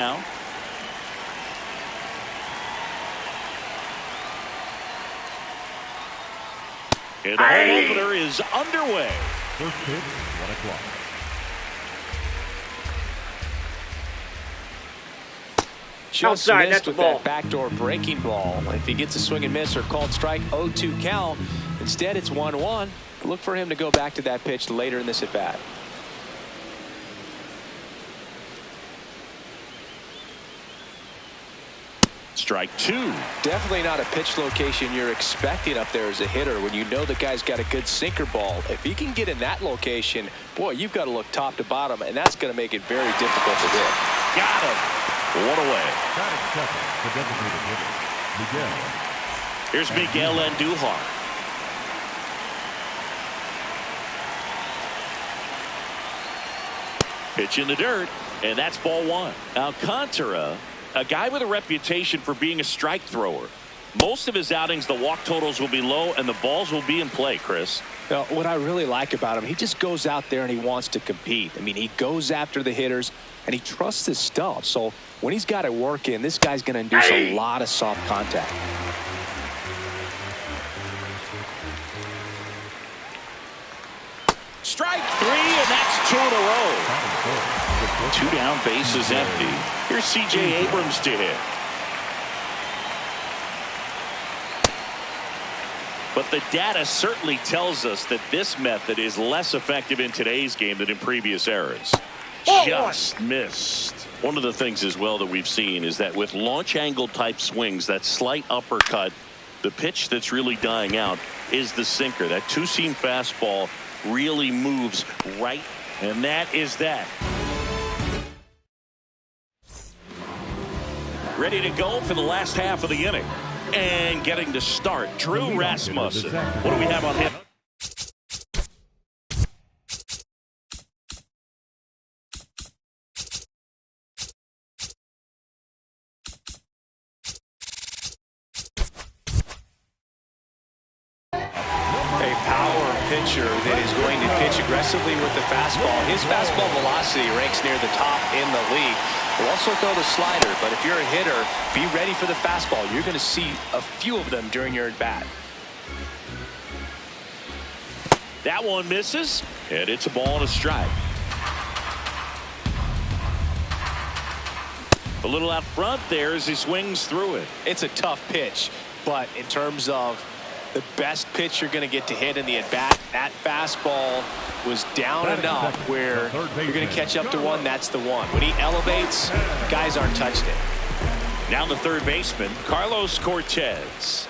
now. And the home opener is underway. First pitch, 1 o'clock. Just outside, missed that's a with ball. that backdoor breaking ball. If he gets a swing and miss or called strike, 0-2 count. Instead, it's 1-1. Look for him to go back to that pitch later in this at bat. Strike two. Definitely not a pitch location you're expecting up there as a hitter when you know the guy's got a good sinker ball. If he can get in that location, boy, you've got to look top to bottom, and that's going to make it very difficult to hit. Got him. One away. Batting second, the designated hitter, Miguel. Here's Miguel Andujar. Pitch in the dirt, and that's ball one. Alcantara, a guy with a reputation for being a strike thrower. Most of his outings, the walk totals will be low, and the balls will be in play, Chris. Now, what I really like about him, he just goes out there and he wants to compete. I mean, he goes after the hitters, and he trusts his stuff. So when he's got it working, this guy's going to induce a lot of soft contact. Strike three, and that's two in a row. Two down, bases empty. Here's C.J. Abrams to hit. But the data certainly tells us that this method is less effective in today's game than in previous eras. Just missed. One of the things as well that we've seen is that with launch angle type swings, that slight uppercut, the pitch that's really dying out is the sinker. That two-seam fastball really moves right, and that is that. Ready to go for the last half of the inning. And getting to start, Drew Rasmussen. What do we have on him? A power pitcher that is going to pitch aggressively with the fastball. His fastball velocity ranks near the top in the league. He'll also throw the slider, but if you're a hitter, be ready for the fastball. You're going to see a few of them during your at-bat. That one misses, and it's a ball and a strike. A little out front there as he swings through it. It's a tough pitch, but in terms of the best pitch you're going to get to hit in the at-bat, that fastball was down enough where you're going to catch up to one. That's the one. When he elevates, guys aren't touched it. Now the third baseman, Carlos Cortez.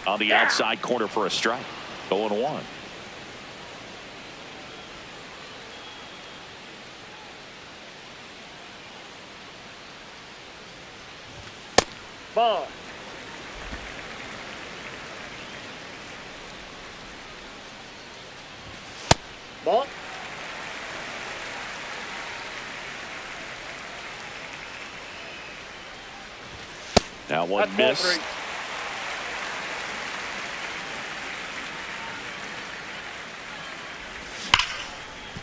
On the outside corner for a strike. 0-1. Ball. Ball. Now one That's ball missed. three.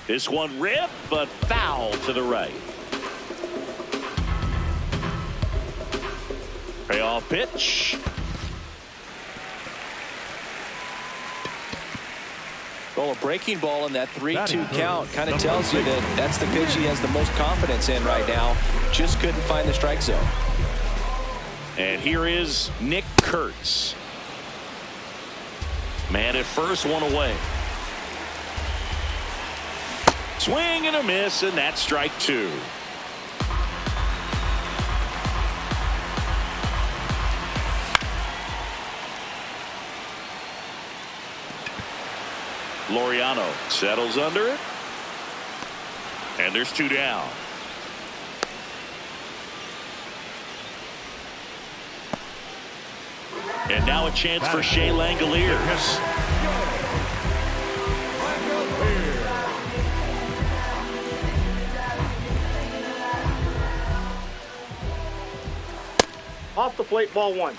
This one ripped, but foul to the right. Payoff pitch. Well, a breaking ball in that 3-2 count kind of tells you that that's the pitch he has the most confidence in right now. Just couldn't find the strike zone. And here is Nick Kurtz. Man at first, one away. Swing and a miss, and that's strike two. Laureano settles under it. And there's two down. And now a chance for Shea Langoliers. Off the plate, ball one.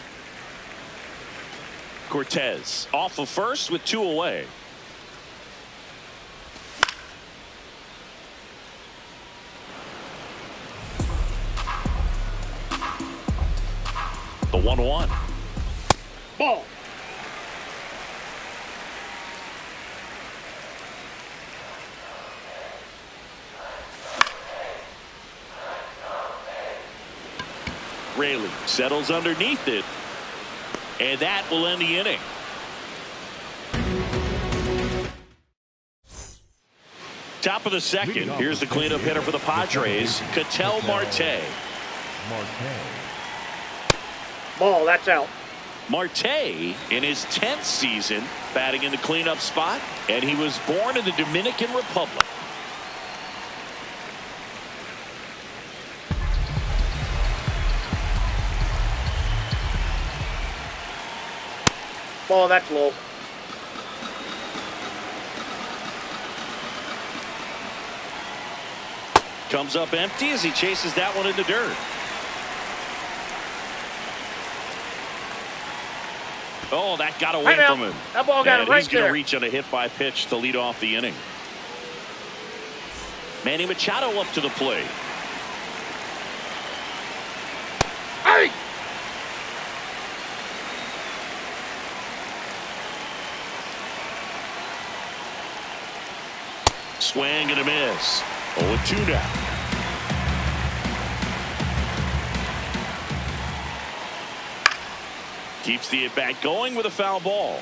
Cortez off of first with two away. The 1-1. Ball. Raley settles underneath it, and that will end the inning. Top of the second. Here's the cleanup hitter for the Padres, Ketel Marte. Ball, that's out. Marte in his 10th season batting in the cleanup spot, and he was born in the Dominican Republic. Ball, that's low. Comes up empty as he chases that one in the dirt. Oh, that got away from him. That ball got and right he's going to there. reach on a hit by pitch to lead off the inning. Manny Machado up to the plate. Hey! Swing and a miss. 0-2 now. Keeps the at bat going with a foul ball.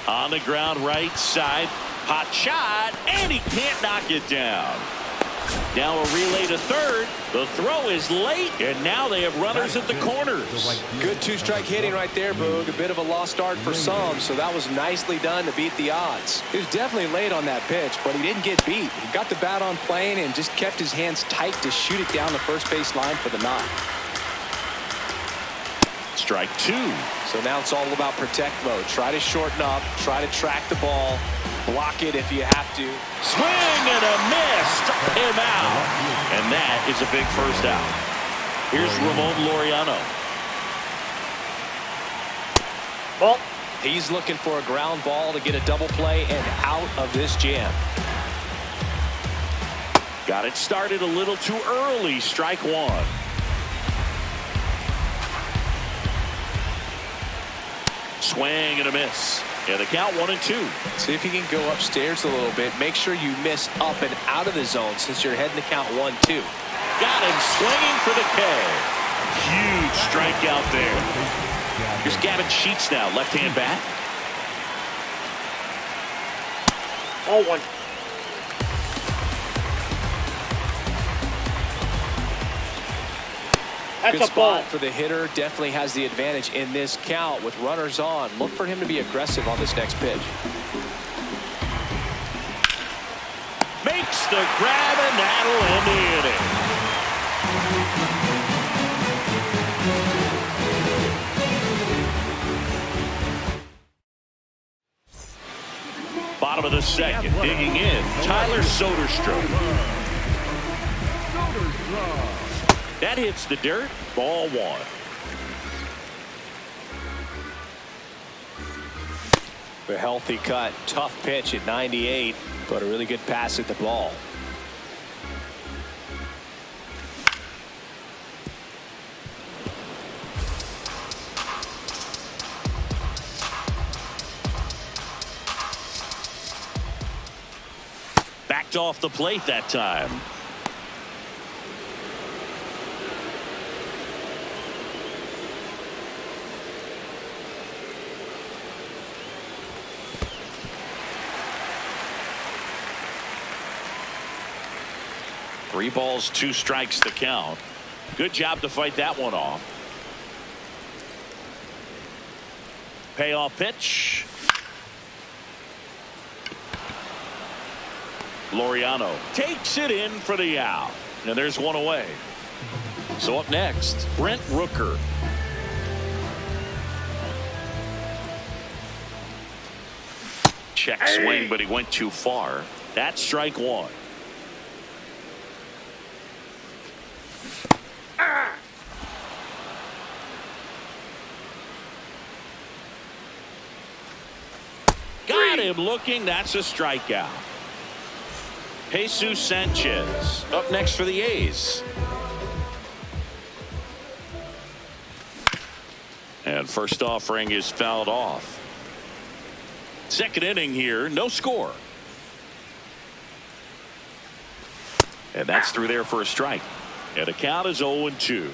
On the ground, right side. Hot shot, and he can't knock it down. Now a relay to third. The throw is late, and now they have runners at the corners. Good two-strike hitting right there, Boog. A bit of a lost start for some, so that was nicely done to beat the odds. He was definitely late on that pitch, but he didn't get beat. He got the bat on plane and just kept his hands tight to shoot it down the first base line for the knock. Strike two. So now it's all about protect mode. Try to shorten up, try to track the ball, block it if you have to. Swing and a miss. Struck him out. And that is a big first out. Here's Ramon Laureano. Ball. He's looking for a ground ball to get a double play and out of this jam. Got it started a little too early. Strike one. Swing and a miss. Yeah, the count 1-2. See if you can go upstairs a little bit. Make sure you miss up and out of the zone since you're heading to count 1-2. Got him swinging for the K. Huge strikeout there. Here's Gavin Sheets now, left-hand bat. Ball one. That's Good a ball. spot for the hitter. Definitely has the advantage in this count with runners on. Look for him to be aggressive on this next pitch. Makes the grab, and that'll end the inning. Bottom of the second, digging in, Tyler Soderstrom. That hits the dirt. Ball one. A healthy cut. Tough pitch at 98, but a really good pass at the ball. Backed off the plate that time. Three balls, two strikes to count. Good job to fight that one off. Payoff pitch. Laureano takes it in for the out. And there's one away. So up next, Brent Rooker. Check swing, but he went too far. That's strike one. Got him looking. That's a strikeout. Jesus Sanchez up next for the A's. And first offering is fouled off. Second inning here, no score. And that's through there for a strike. And the count is 0-2.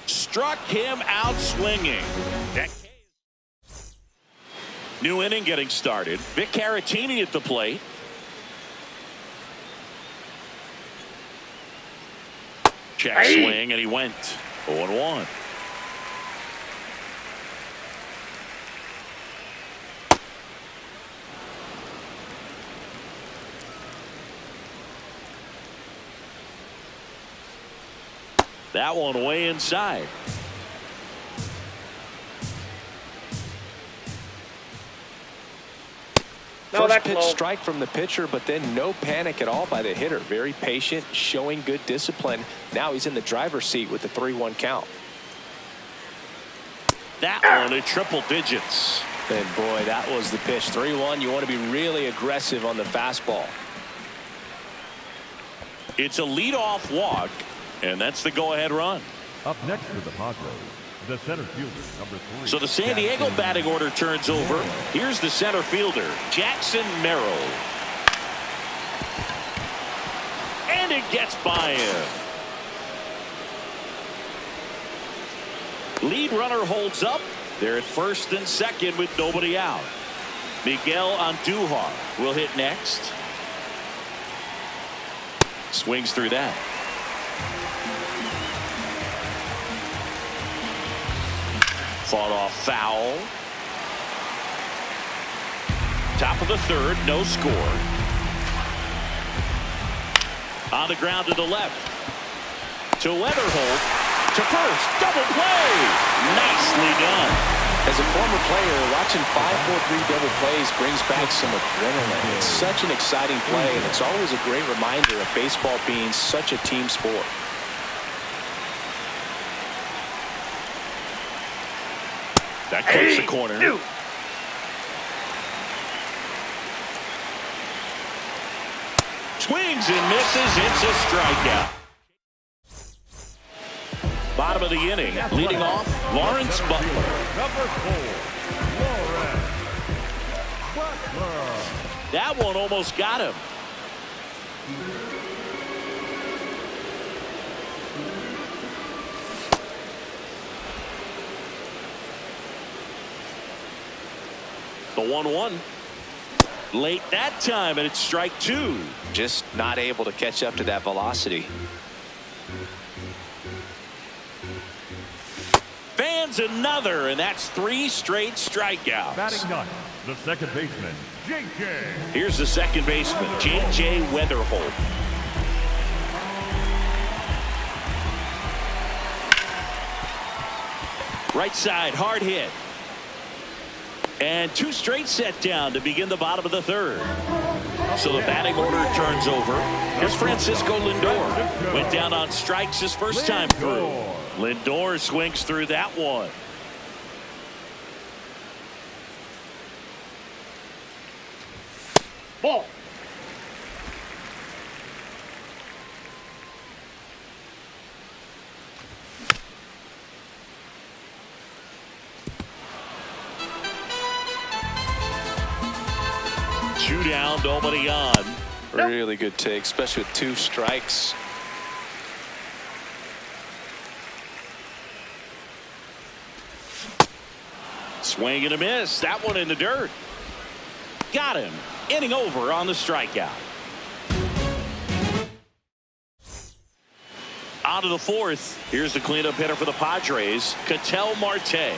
Struck him out swinging. New inning getting started. Vic Caratini at the plate. Check swing, and he went 0-1. That one way inside. First pitch strike from the pitcher, but then no panic at all by the hitter. Very patient, showing good discipline. Now he's in the driver's seat with the 3-1 count. That one at triple digits. And boy, that was the pitch. 3-1. You want to be really aggressive on the fastball. It's a leadoff walk, and that's the go-ahead run. Up next for the Padres, the center fielder, number 3. So the San Diego batting order turns over. Here's the center fielder, Jackson Merrill. And it gets by him. Lead runner holds up. They're at first and second with nobody out. Miguel Andujar will hit next. Swings through that. Fought off foul. Top of the third, no score. On the ground to the left. To Weatherholt. To first. Double play. Nicely done. As a former player, watching 5-4-3 double plays brings back some adrenaline. It's such an exciting play, and it's always a great reminder of baseball being such a team sport. That clips the corner. Swings and misses. It's a strikeout. Bottom of the inning, leading off, Lawrence Butler. Number 4, Lawrence Butler. That one almost got him. The 1-1. Late that time, and it's strike 2. Just not able to catch up to that velocity. Fans another, and that's 3 straight strikeouts. Batting ninth, the second baseman, J.J. Here's the second baseman, J.J. Weatherholt. Right side, hard hit. And 2 straight set down to begin the bottom of the third. So the batting order turns over. Here's Francisco Lindor. Went down on strikes his first time through. Lindor swings through that one. Ball. Two down, nobody on. Really good take, especially with 2 strikes. Swing and a miss. That one in the dirt. Got him. Inning over on the strikeout. On to the 4th. Here's the cleanup hitter for the Padres, Ketel Marte.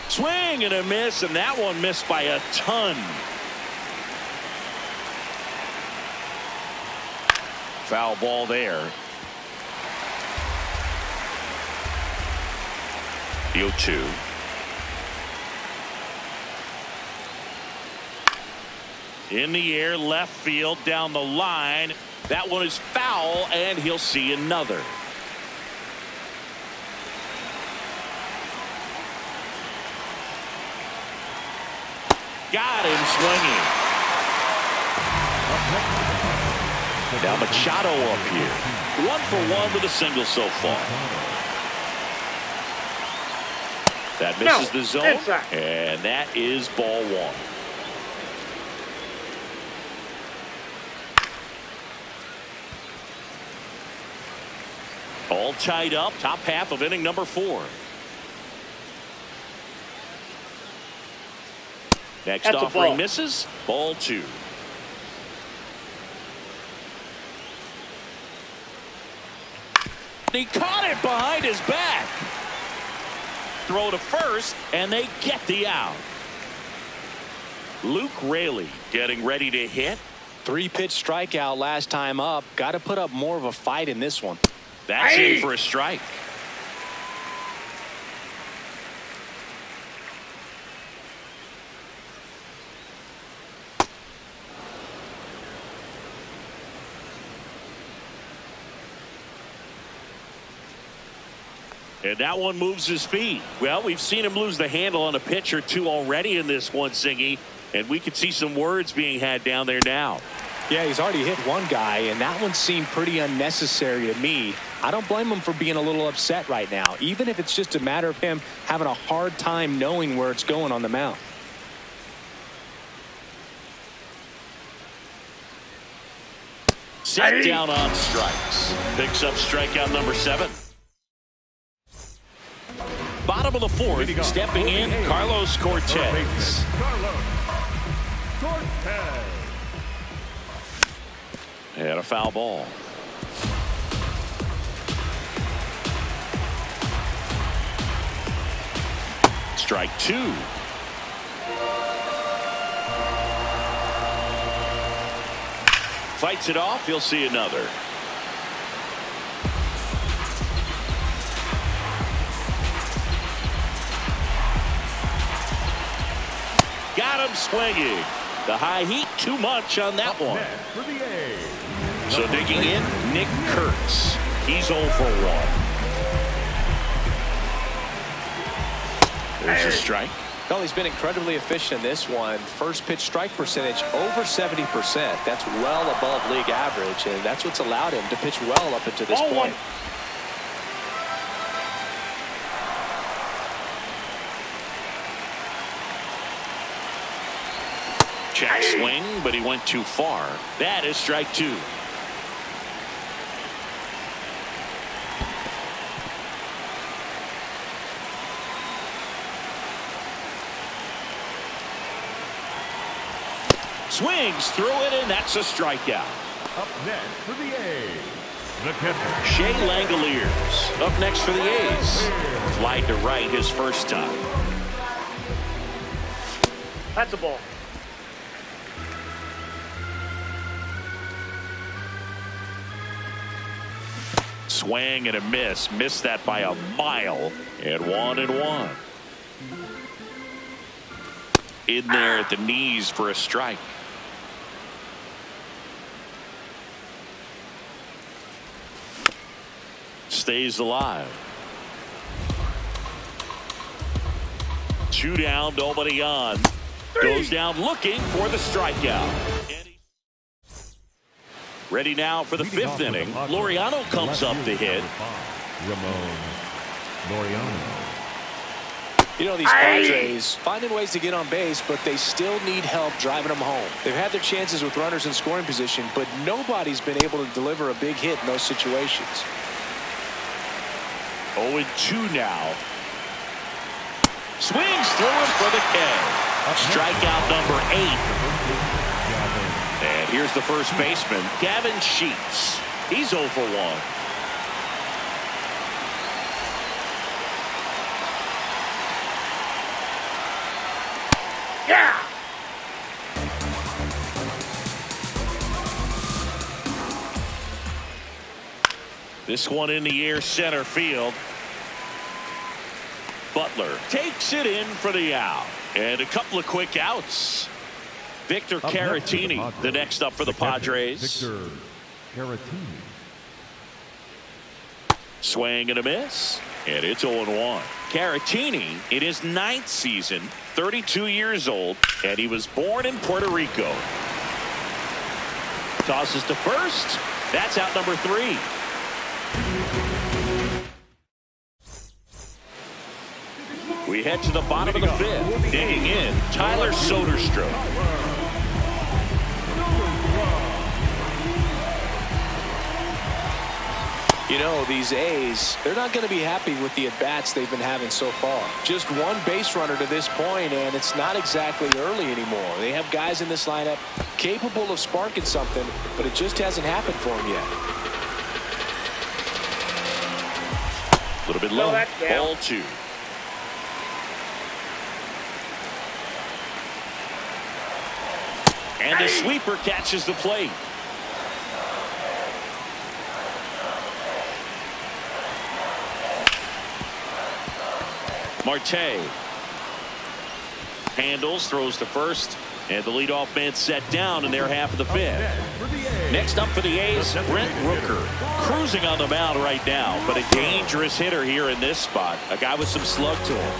Swing and a miss, and that one missed by a ton. Foul ball there. The 0-2. In the air, left field, down the line. That one is foul, and he'll see another. Got him swinging. Now Machado up here. 1 for 1 with a single so far. That misses the zone. And that is ball 1. All tied up, top half of inning number 4. Next offering misses. Ball 2. He caught it behind his back. Throw to first, and they get the out. Luke Raley getting ready to hit. 3-pitch strikeout last time up. Got to put up more of a fight in this one. That's in for a strike. And that one moves his feet. Well, we've seen him lose the handle on a pitch or two already in this one, Singy. And we could see some words being had down there now. Yeah, he's already hit one guy, and that one seemed pretty unnecessary to me. I don't blame him for being a little upset right now, even if it's just a matter of him having a hard time knowing where it's going on the mound. Set down on strikes. Picks up strikeout number 7. Bottom of the 4th, stepping in, Carlos Cortez. And a foul ball. Strike 2. Fights it off. He'll see another. Got him swinging. The high heat, too much on that one. So digging in, Nick Kurtz. He's 0 for 1. There's a strike. Well, he's been incredibly efficient in this one. First pitch strike percentage over 70%. That's well above league average, and that's what's allowed him to pitch well up until this point. Check swing, but he went too far. That is strike 2. Swings through it, and that's a strikeout. Up next for the A's, the catcher, Shea Langoliers. Up next for the A's. Flied to right his first time. That's a ball. Swing and a miss. Missed that by a mile. And 1-1. In there at the knees for a strike. Stays alive. 2 down, nobody on. Goes down looking for the strikeout. Ready now for the 5th inning. Laureano comes up to hit. Ramon Laureano. You know, these Padres finding ways to get on base, but they still need help driving them home. They've had their chances with runners in scoring position, but nobody's been able to deliver a big hit in those situations. 0-2 now. Swings through him for the K. Strikeout number 8. And here's the first baseman, Gavin Sheets. He's 0 for 1. Yeah! This one in the air, center field. Butler takes it in for the out. And a couple of quick outs. Victor Caratini, the next up for the Padres. Victor Caratini. Swing and a miss. And it's 0-1. Caratini in his 9th season, 32 years old, and he was born in Puerto Rico. Tosses to first. That's out number 3. We head to the bottom of the 5th. Digging in, Tyler Soderstrom. You know, these A's, they're not going to be happy with the at-bats they've been having so far. Just one base runner to this point, and it's not exactly early anymore. They have guys in this lineup capable of sparking something, but it just hasn't happened for them yet. A little bit low. Ball 2. And the sweeper catches the plate. Marte handles, throws to first, and the leadoff man set down in their half of the 5th. Next up for the A's, Brent Rooker, cruising on the mound right now, but a dangerous hitter here in this spot. A guy with some slug to him.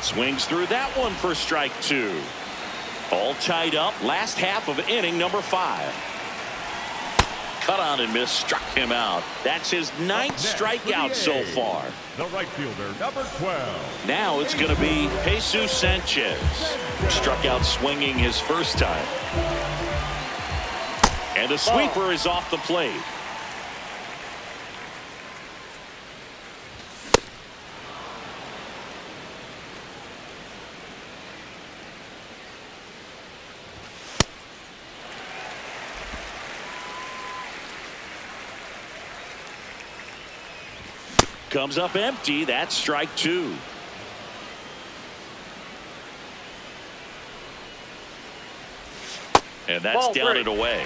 Swings through that one for strike 2. All tied up. Last half of inning number 5. Cut on and miss, struck him out. That's his 9th strikeout so far. The right fielder, number 12. Now it's going to be Jesus Sanchez. Struck out swinging his first time. And the sweeper is off the plate. Comes up empty. That's strike 2. And that's Ball down 3. and away.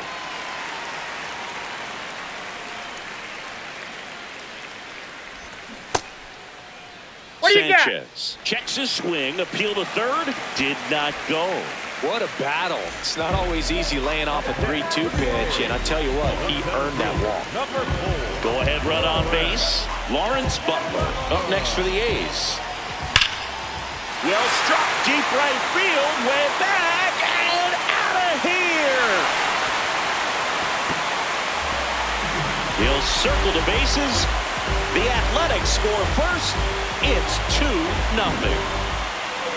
What do you got? Sanchez checks his swing. Appeal to third. Did not go. What a battle. It's not always easy laying off a 3-2 pitch, and I tell you what, he earned that walk. Number 4. Go ahead run on base. Lawrence Butler up next for the A's. Well struck deep right field. Way back and out of here. He'll circle the bases. The Athletics score first. It's 2-0.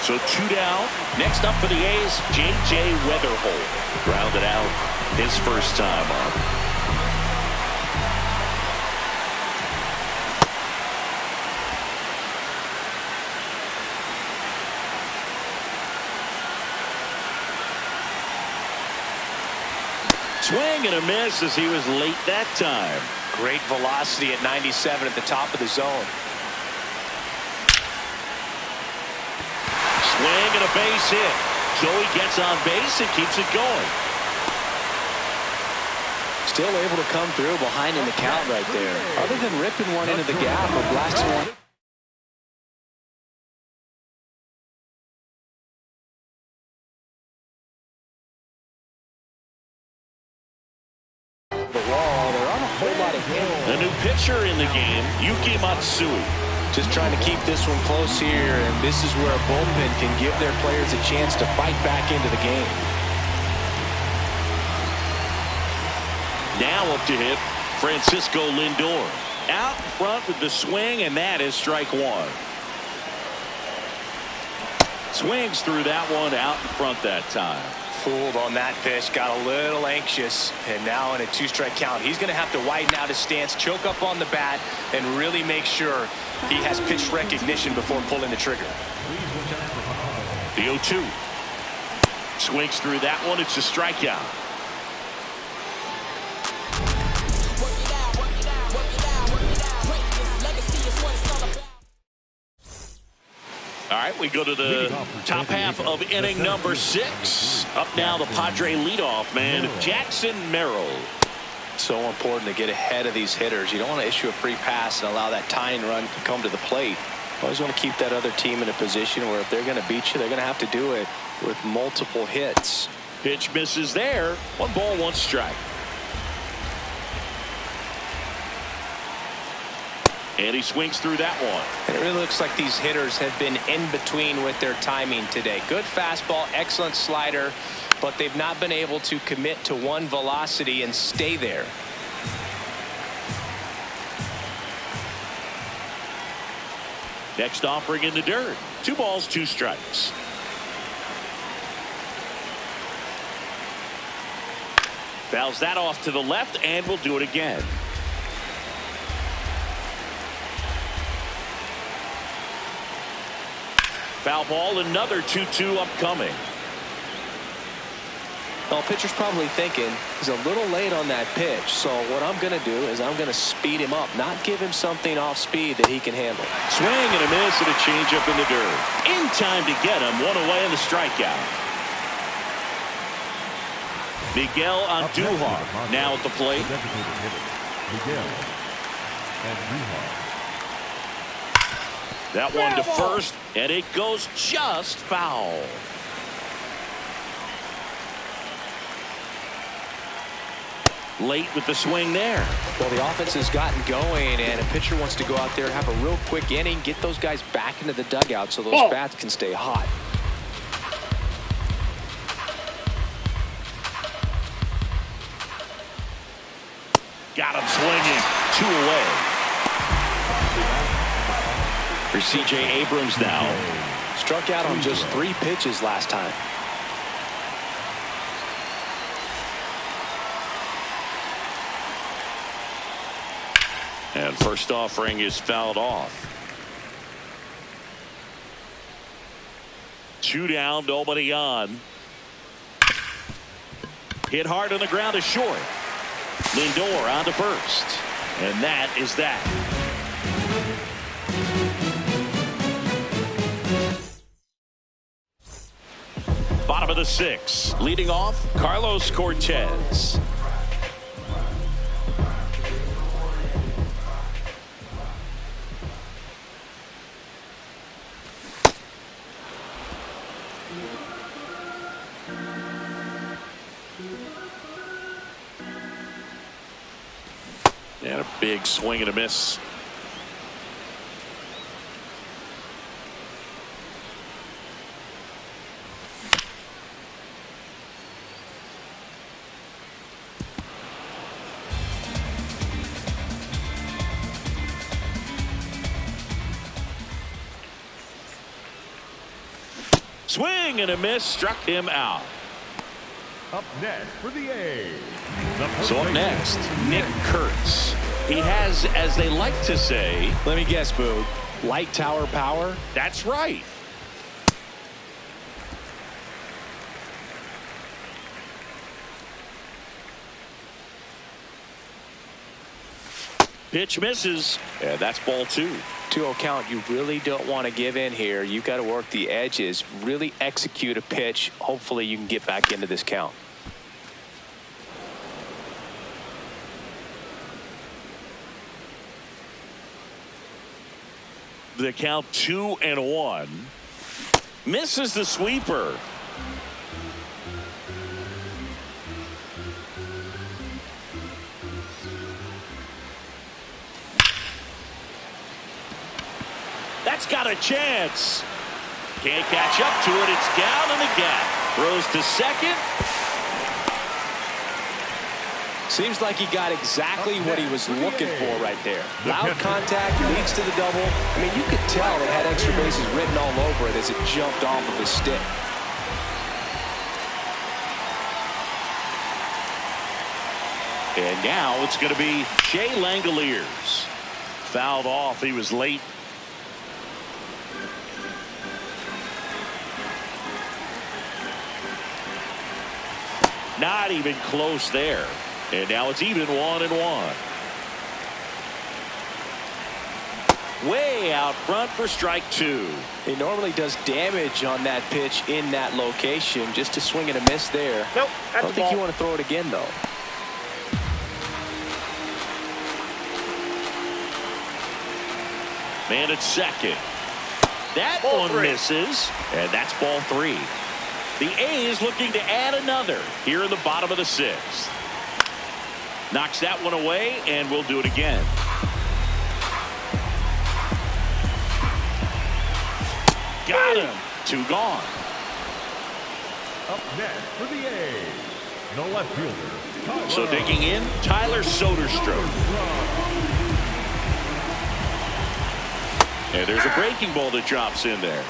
So 2 down. Next up for the A's, J.J. Weatherholt. Grounded out his first time up. Swing and a miss as he was late that time. Great velocity at 97 at the top of the zone. Swing and a base hit. Joey gets on base and keeps it going. Still able to come through behind in the count right there. Other than ripping one into the gap or blasting one. The wall, there aren't a whole lot of hits. The new pitcher in the game, Yuki Matsui. Just trying to keep this one close here, and this is where a bullpen can give their players a chance to fight back into the game. Now up to hit Francisco Lindor. Out front with the swing, and that is strike 1. Swings through that one out in front that time. Fooled on that pitch, got a little anxious, and now in a 2-strike count, he's going to have to widen out his stance, choke up on the bat, and really make sure he has pitch recognition before pulling the trigger. The 0-2. Swings through that one. It's a strikeout. All right, we go to the top half of inning number 6. Up now, the Padre leadoff man, Jackson Merrill. So important to get ahead of these hitters. You don't want to issue a free pass and allow that tying run to come to the plate. You always want to keep that other team in a position where if they're going to beat you, they're going to have to do it with multiple hits. Pitch misses there. 1 ball, 1 strike. And he swings through that one. And it really looks like these hitters have been in between with their timing today. Good fastball, excellent slider, but they've not been able to commit to one velocity and stay there. Next offering in the dirt. 2 balls, 2 strikes. Fouls that off to the left, and will do it again. Foul ball, another 2-2 upcoming. Well, pitcher's probably thinking he's a little late on that pitch, so what I'm going to do is I'm going to speed him up, not give him something off speed that he can handle. Swing and a miss and a changeup in the dirt. In time to get him. 1 away in the strikeout. Miguel Andujar now at the plate. Miguel Andujar. That one to first, and it goes just foul. Late with the swing there. Well, the offense has gotten going, and a pitcher wants to go out there, have a real quick inning, get those guys back into the dugout so those bats can stay hot. Got him swinging. 2 away. For C.J. Abrams now. Struck out on just 3 pitches last time. And first offering is fouled off. 2 down, nobody on. Hit hard on the ground is short. Lindor on to first. And that is that. Bottom of the 6th. Leading off, Carlos Cortez. And a big swing and a miss. Swing and a miss, struck him out. Up next for the A's. So up next, Nick Kurtz. He has, as they like to say, Let me guess, Boog. Light tower power? that's right. Pitch misses, and that's ball 2. 2-0 count. You really don't want to give in here. You've got to work the edges, really execute a pitch. Hopefully you can get back into this count. The count 2-1. Misses the sweeper. That's got a chance. Can't catch up to it. It's down in the gap. Throws to second. Seems like he got exactly what he was looking for right there. Loud contact leads to the double. I mean, you could tell it had extra bases written all over it as it jumped off of his stick. And now it's going to be Shea Langoliers. Fouled off. He was late. Not even close there. And now it's even 1-1. Way out front for strike 2. He normally does damage on that pitch in that location. Just to swing and a miss there. Nope, I don't think you want to throw it again, though. Man at second. That Ball one 3. misses. And that's ball 3. The A's looking to add another here in the bottom of the 6th. Knocks that one away, and we'll do it again. got him. 2 gone. Up next for the A's, the left fielder, Tyler. So digging in, Tyler Soderstrom. And there's a breaking ball that drops in there.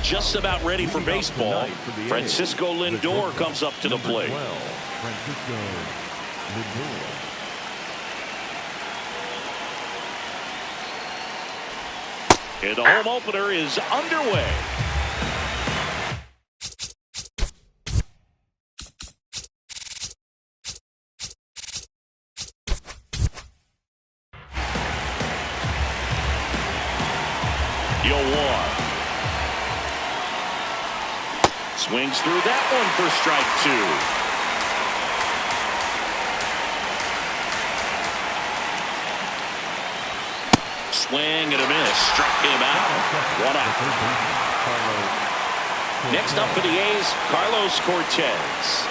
just about ready for baseball. Francisco Lindor comes up to the plate. Francisco Lindor. And the home opener is underway. Yoan swings through that one for strike 2. Swing and a miss. Struck him out. 1 out. Next up for the A's, Carlos Cortez.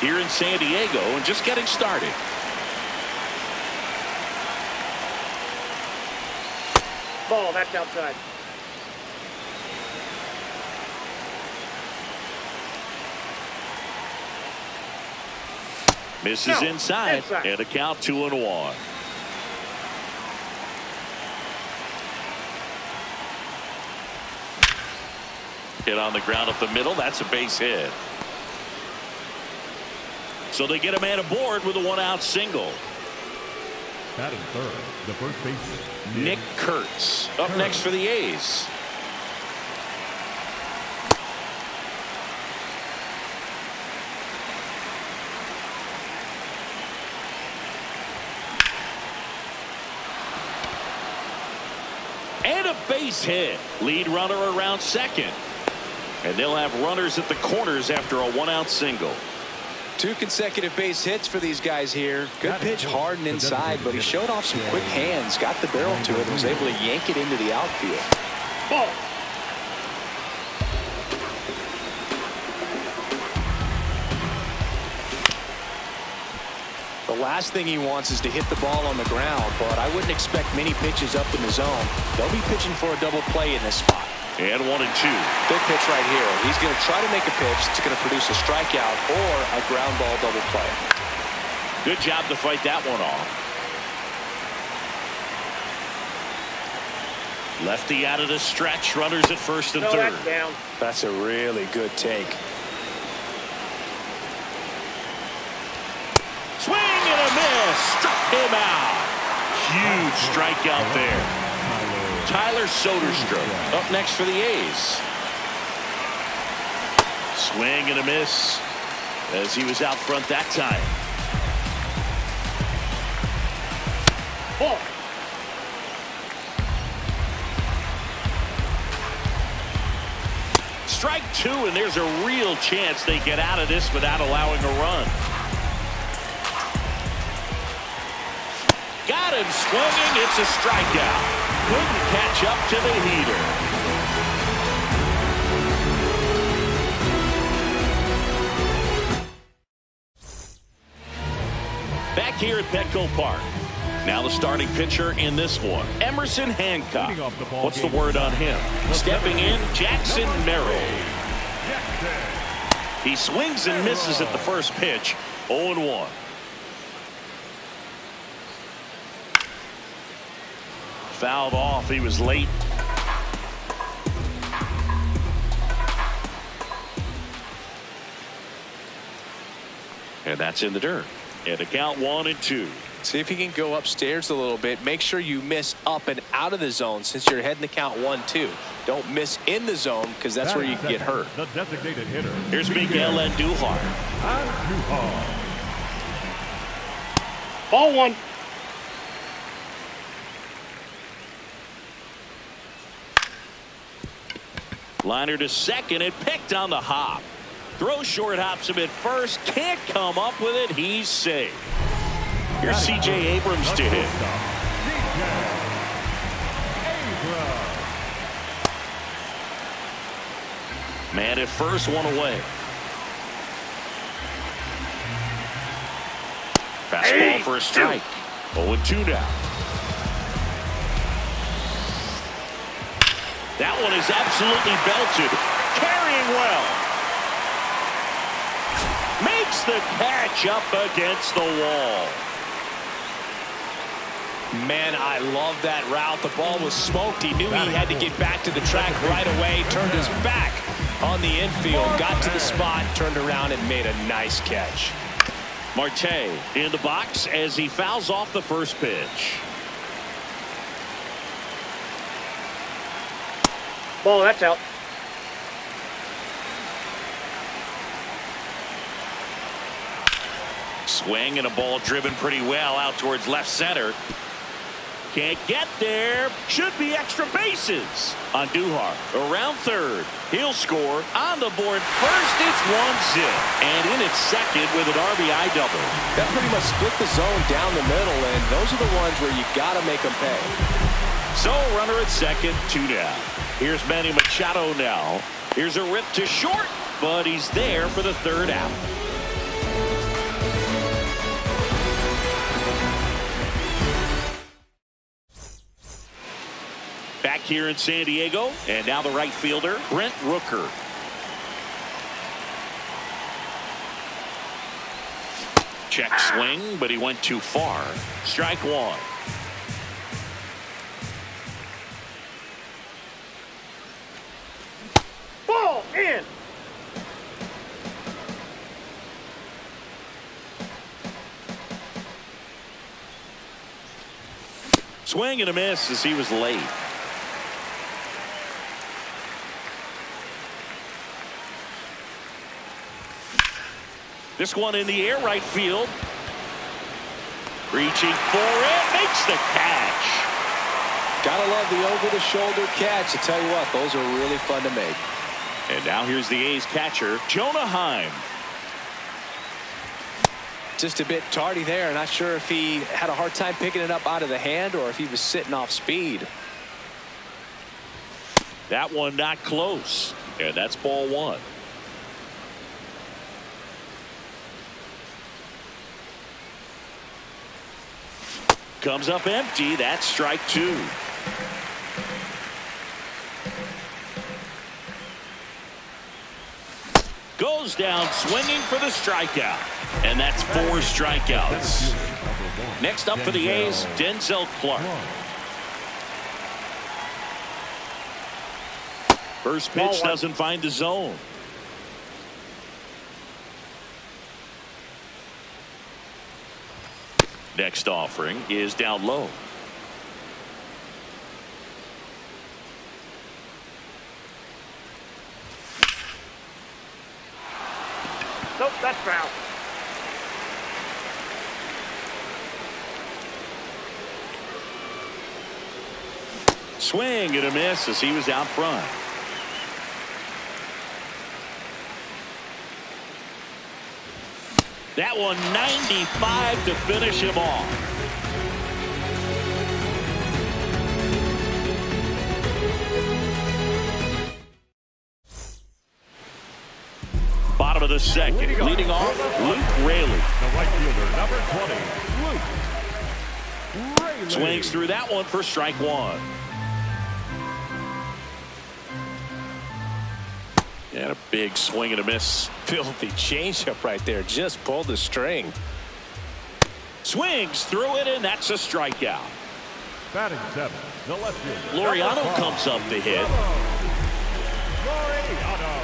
Here in San Diego and just getting started. Ball, that's outside. Misses inside. And a count 2-1. Hit on the ground up the middle. That's a base hit. So they get a man aboard with a 1-out single. Batting third, the first baseman, Nick Kurtz up next for the A's. And a base hit. Lead runner around second. And they'll have runners at the corners after a 1-out single. 2 consecutive base hits for these guys here. Good pitch hard and inside, but he showed off some quick hands, got the barrel to it, and was able to yank it into the outfield. Ball. The last thing he wants is to hit the ball on the ground, but I wouldn't expect many pitches up in the zone. They'll be pitching for a double play in this spot. And 1-2. Big pitch right here. He's going to try to make a pitch that's going to produce a strikeout or a ground ball double play. Good job to fight that one off. Lefty out of the stretch. Runners at first and third. That's down. That's a really good take. Swing and a miss. Struck him out. Huge strikeout there. Tyler Soderstrom up next for the A's. Swing and a miss as he was out front that time. Ball. Strike 2, and there's a real chance they get out of this without allowing a run. Got him swinging. It's a strikeout. Couldn't catch up to the heater. Back here at Petco Park. Now the starting pitcher in this one, Emerson Hancock. What's the word on him? Stepping in, Jackson Merrill. He swings and misses at the first pitch. 0-1. Fouled off. He was late. And that's in the dirt. And a count 1-2. See if he can go upstairs a little bit. Make sure you miss up and out of the zone since you're heading to count 1-2. Don't miss in the zone because that's where you can get hurt. The designated hitter. Here's Miguel Andujar. Ball 1. Liner to second and picked on the hop. Throw short, hops him at first. Can't come up with it. He's safe. Here's C.J. Abrams to hit. Man at first, 1 away. Fastball for a strike. 0-2 now. That one is absolutely belted. Carrying well. Makes the catch up against the wall. Man, I love that route. The ball was smoked. He knew he had to get back to the track right away. Turned his back on the infield. Got to the spot, turned around, and made a nice catch. Marte in the box as he fouls off the first pitch. Ball, that's out. Swing and a ball driven pretty well out towards left center. Can't get there. Should be extra bases. Andujar around third. He'll score on the board first. It's 1-0. And in at second with an RBI double. That pretty much split the zone down the middle, and those are the ones where you got to make them pay. So runner at second, 2 down. Here's Manny Machado now. Here's a rip to short, but he's there for the third out. Back here in San Diego, and now the right fielder, Brent Rooker. Check swing, but he went too far. Strike one. Ball, in. Swing and a miss as he was late. This one in the air, right field. Reaching for it, makes the catch. Gotta love the over-the-shoulder catch. I tell you what, those are really fun to make. And now here's the A's catcher, Jonah Heim. Just a bit tardy there. Not sure if he had a hard time picking it up out of the hand or if he was sitting off speed. That one not close. And that's ball one. Comes up empty. That's strike two. Goes down swinging for the strikeout. And that's 4 strikeouts. Next up for the A's, Denzel Clark. First pitch doesn't find the zone. Next offering is down low. Nope, that's foul. Swing and a miss as he was out front. That one 95 to finish him off. Bottom of the second. Leading off, Luke Raley. The right fielder, number 20, Luke Raley. Swings through that one for strike one. And a big swing and a miss. Filthy changeup right there. Just pulled the string. Swings through it, and that's a strikeout. Batting 7, the left fielder. Laureano comes up to hit. Laureano.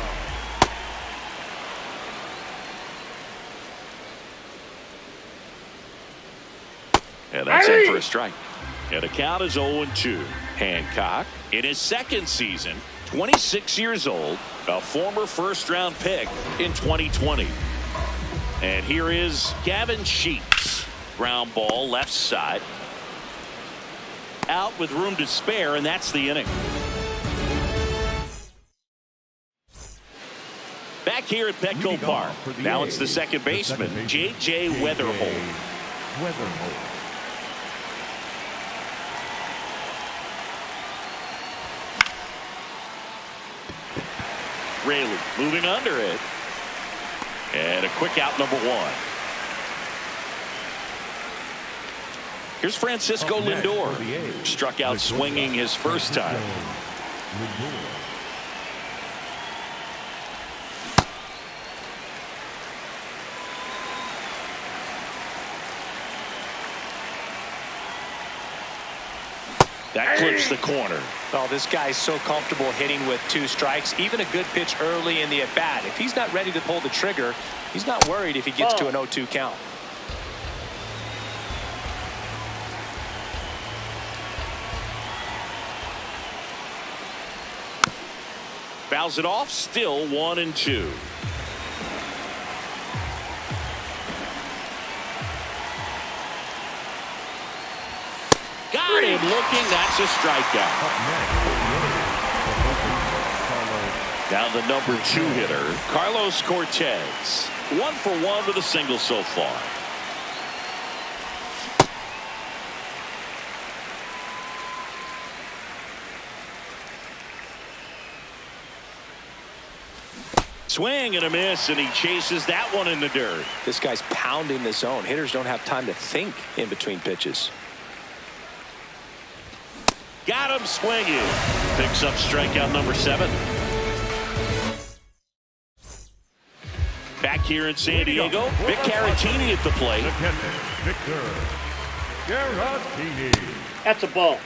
And that's in for a strike. And the count is 0-2. Hancock, in his second season, 26 years old, a former first-round pick in 2020. And here is Gavin Sheets. Ground ball left side. Out with room to spare, and that's the inning. Back here at Petco Park. Now it's the second baseman, J.J. Weatherholt. Raley moving under it. And a quick out, number one. Here's Francisco Lindor. Struck out swinging his first time. That clips the corner. Oh, this guy's so comfortable hitting with 2 strikes. Even a good pitch early in the at-bat. If he's not ready to pull the trigger, he's not worried if he gets to an 0-2 count. Fouls it off, still 1-2. Got him looking, that's a strikeout. Now the number 2 hitter, Carlos Cortez. 1 for 1 with a single so far. Swing and a miss, and he chases that one in the dirt. This guy's pounding the zone. Hitters don't have time to think in between pitches. Got him swinging. Picks up strikeout number 7. Back here in San Diego, Vic Caratini at the plate. Victor Caratini. That's a ball.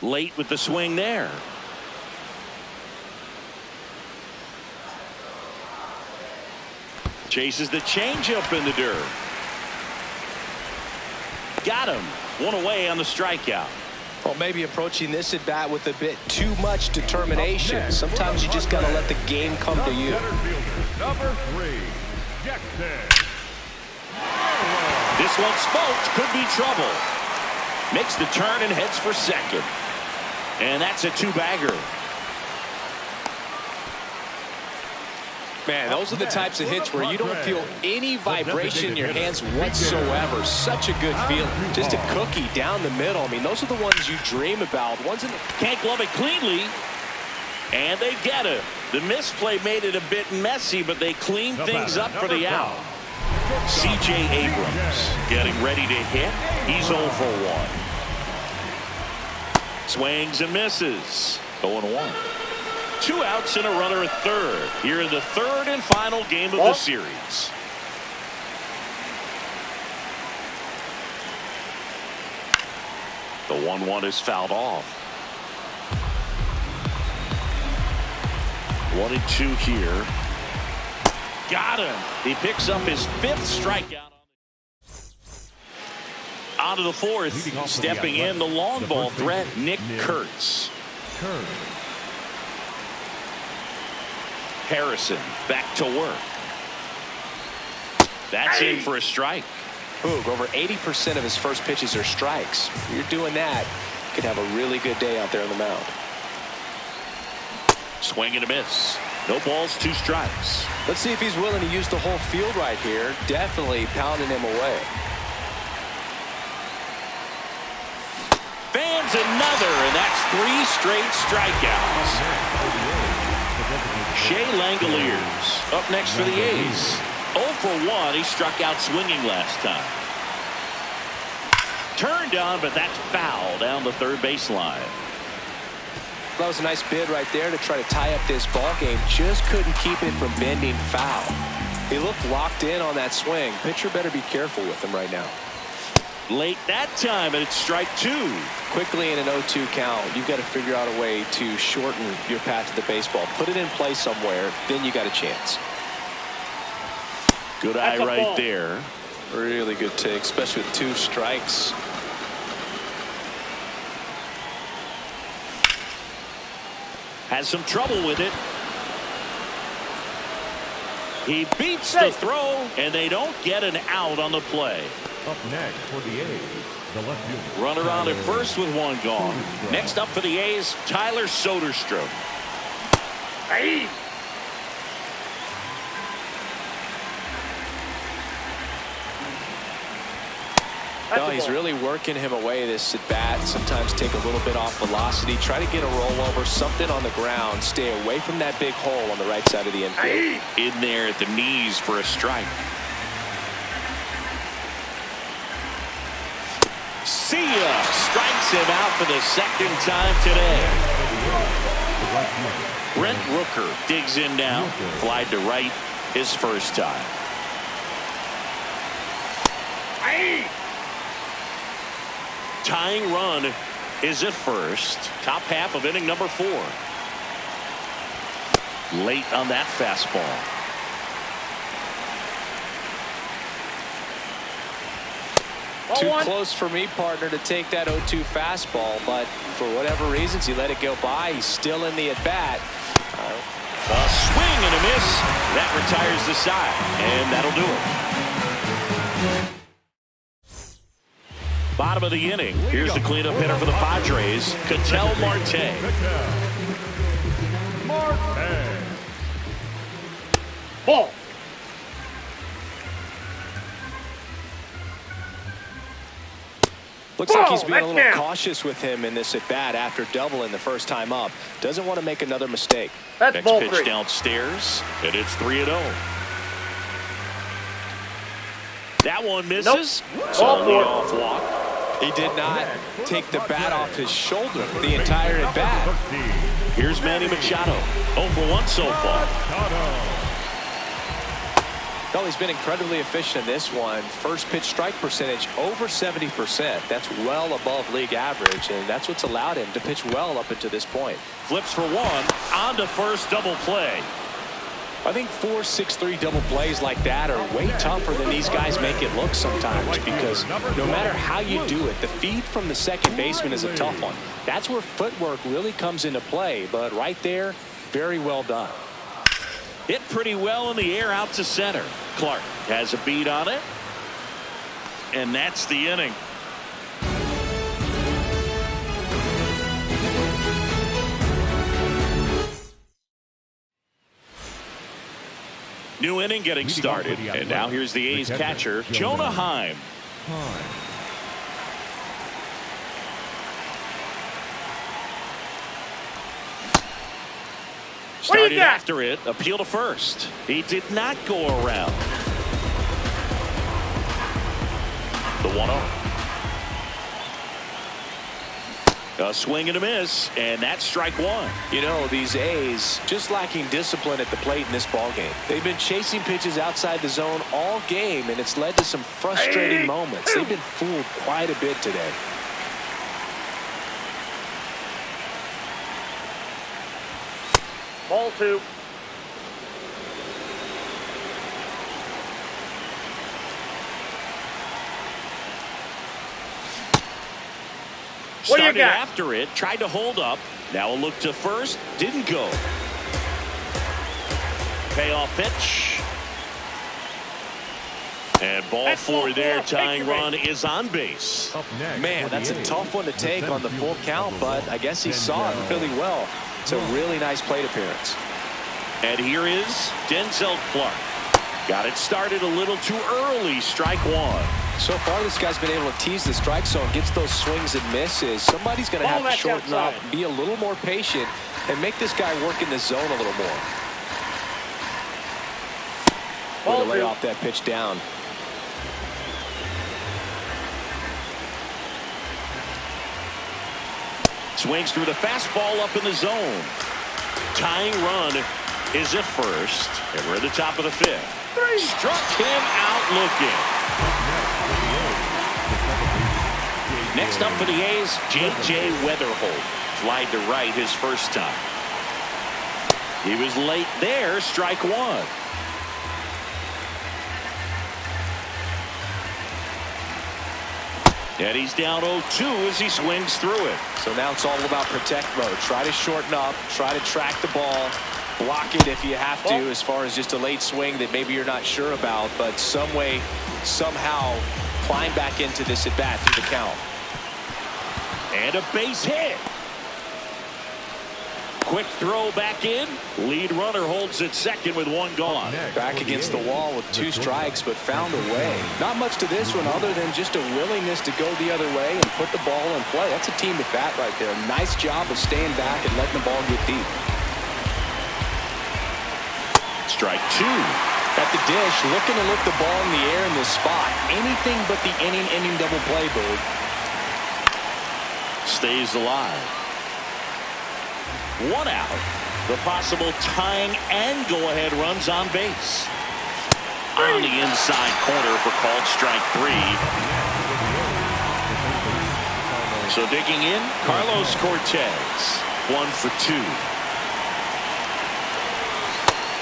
Late with the swing there. Chases the changeup in the dirt. Got him. 1 away on the strikeout. Well, maybe approaching this at bat with a bit too much determination. Sometimes you just got to let the game come to you. Number 3, Jackson. This one smoked. Could be trouble. Makes the turn and heads for second. And that's a 2-bagger. Man, those are the types of hits where you don't feel any vibration in your hands whatsoever. Such a good feeling. Just a cookie down the middle. I mean, those are the ones you dream about. Ones in the... Can't glove it cleanly. And they get it. The misplay made it a bit messy, but they cleaned things up for the out. C.J. Abrams getting ready to hit. He's 0 for 1. Swings and misses. 0-1. 2 outs and a runner at third. Here in the 3rd and final game of the series. The 1-1 is fouled off. 1-2 here. Got him. He picks up his 5th strikeout. On to the 4th. Stepping in the long ball threat, Nick Kurtz. Harrison back to work. That's in for a strike. Boog, over 80% of his first pitches are strikes. If you're doing that, you could have a really good day out there on the mound. Swing and a miss. No balls, 2 strikes. Let's see if he's willing to use the whole field right here. Definitely pounding him away. Fans another, and that's 3 straight strikeouts. Shea Langoliers up next for the A's. 0 for 1. He struck out swinging last time. Turned on, but that's foul down the 3rd baseline. That was a nice bid right there to try to tie up this ball game. Just couldn't keep it from bending foul. He looked locked in on that swing. Pitcher better be careful with him right now. Late that time, and it's strike 2. Quickly in an 0-2 count, you've got to figure out a way to shorten your path to the baseball. Put it in play somewhere, then you got a chance. Good eye right there. Really good take, especially with 2 strikes. Has some trouble with it. He beats the throw, and they don't get an out on the play. Up next for the A's, the left fielder. Runner on at first with 1 gone. Next up for the A's, Tyler Soderstrom. Hey. No, he's really working him away this at bat. Sometimes take a little bit off velocity. Try to get a rollover, something on the ground. Stay away from that big hole on the right side of the infield. In there at the knees for a strike. See ya. Strikes him out for the 2nd time today. Right fielder. Brent Rooker digs in now. Flied to right his first time. Tying run is at first. Top half of inning number 4. Late on that fastball. Too close for me, partner, to take that 0-2 fastball, but for whatever reasons, he let it go by. He's still in the at-bat. A swing and a miss. That retires the side, and that'll do it. Bottom of the inning. Here's the cleanup hitter for the Padres, Ketel Marte. Ball. Looks like he's being a little cautious with him in this at-bat after doubling the first time up. Doesn't want to make another mistake. That's Next ball pitch 3. downstairs, and it's 3-0. That one misses. Nope. So Ball 4. off walk. He did not take the bat off his shoulder the entire at-bat. Here's Manny Machado. 0 for 1 so far. Well, he's been incredibly efficient in this one. First pitch strike percentage over 70%. That's well above league average, and that's what's allowed him to pitch well up until this point. Flips for 1. On to first, double play. I think 4-6-3 double plays like that are way tougher than these guys make it look sometimes, because no matter how you do it, the feed from the second baseman is a tough one. That's where footwork really comes into play, but right there, very well done. Hit pretty well in the air out to center. Clark has a beat on it. And that's the inning. New inning getting started. And now here's the A's catcher, Jonah Heim. Started after it, appeal to first. He did not go around. The 1-0. A swing and a miss, and that's strike 1. You know, these A's just lacking discipline at the plate in this ballgame. They've been chasing pitches outside the zone all game, and it's led to some frustrating moments. They've been fooled quite a bit today. Ball 2. What do you Started got? after it, tried to hold up. Now a look to first, didn't go. Payoff pitch. And ball 4 there, tying run is on base. Man, that's a tough one to take on the full count, but I guess he saw it really well. It's a really nice plate appearance. And here is Denzel Clark. Got it started a little too early, strike 1. So far, this guy's been able to tease the strike zone, gets those swings and misses. Somebody's going to have to shorten up, be a little more patient, and make this guy work in the zone a little more. Way to lay off that pitch down. Swings through the fastball up in the zone. Tying run is at first, and we're at the top of the 5th. Struck him out looking. Next up for the A's, J.J. Weatherholt. Flied to right his first time. He was late there, strike 1. And he's down 0-2 as he swings through it. So now it's all about protect mode. Try to shorten up, try to track the ball, block it if you have to, as far as just a late swing that maybe you're not sure about, but some way, somehow climb back into this at bat through the count. And a base hit. Quick throw back in. Lead runner holds at second with 1 gone. Back against the wall with 2 strikes, but found a way. Not much to this one other than just a willingness to go the other way and put the ball in play. That's a team at bat right there. Nice job of staying back and letting the ball get deep. Strike 2. At the dish, looking to lift the ball in the air in this spot. Anything but the inning double play, Bird. Stays alive. One out. The possible tying and go-ahead runs on base. On the inside corner for called strike 3. So digging in, Carlos Cortez. 1 for 2.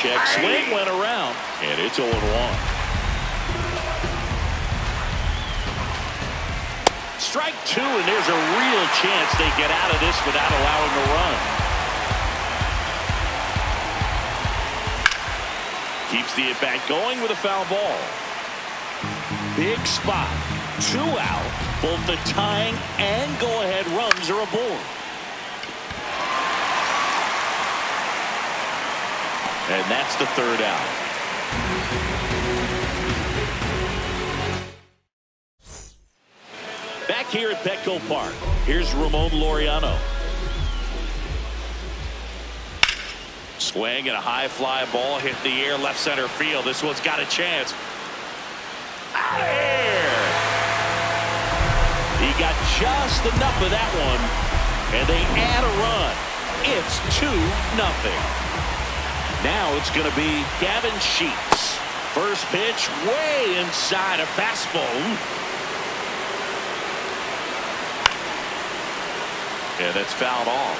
Check swing went around, and it's 0-1. Strike 2, and there's a real chance they get out of this without allowing a run. Keeps the at-bat going with a foul ball. Big spot. 2 out. Both the tying and go-ahead runs are aboard. And that's the 3rd out. Back here at Petco Park, here's Ramon Laureano. Swing and a high fly ball hit in the air left center field. This one's got a chance. Out of here. He got just enough of that one, and they add a run. It's 2-0. Now it's going to be Gavin Sheets. First pitch way inside a fastball. And it's fouled off.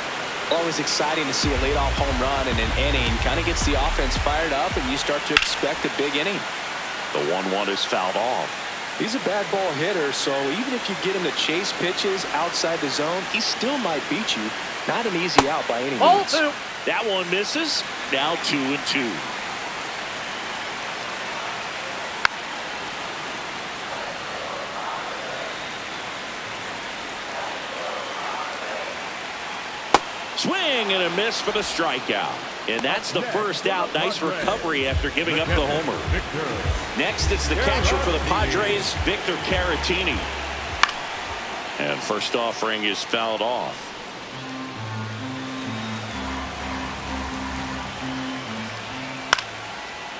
Always exciting to see a leadoff home run in an inning. Kind of gets the offense fired up, and you start to expect a big inning. The 1-1 is fouled off. He's a bad ball hitter, so even if you get him to chase pitches outside the zone, he still might beat you. Not an easy out by any means. That one misses. Now 2-2. Swing and a miss for the strikeout. And that's the first out. Nice recovery after giving up the homer. Next, it's the catcher for the Padres, Victor Caratini. And first offering is fouled off.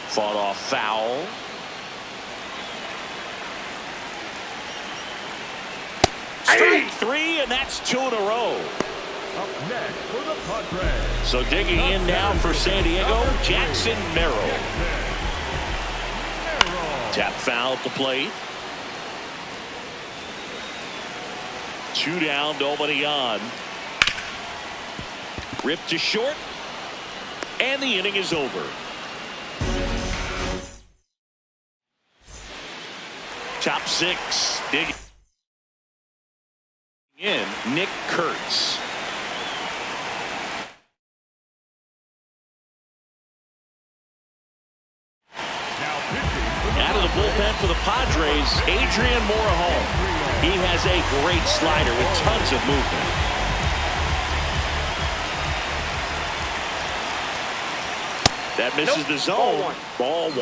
Fought off foul. Strike 3, and that's 2 in a row. Up next for the Padres. So digging in now for San Diego, Jackson Merrill. Tap foul at the plate. 2 down, nobody on. Ripped to short, and the inning is over. Top 6, digging in, Nick Kurtz. Out of the bullpen for the Padres, Adrian Morejon. He has a great slider with tons of movement. That misses the zone. Ball 1.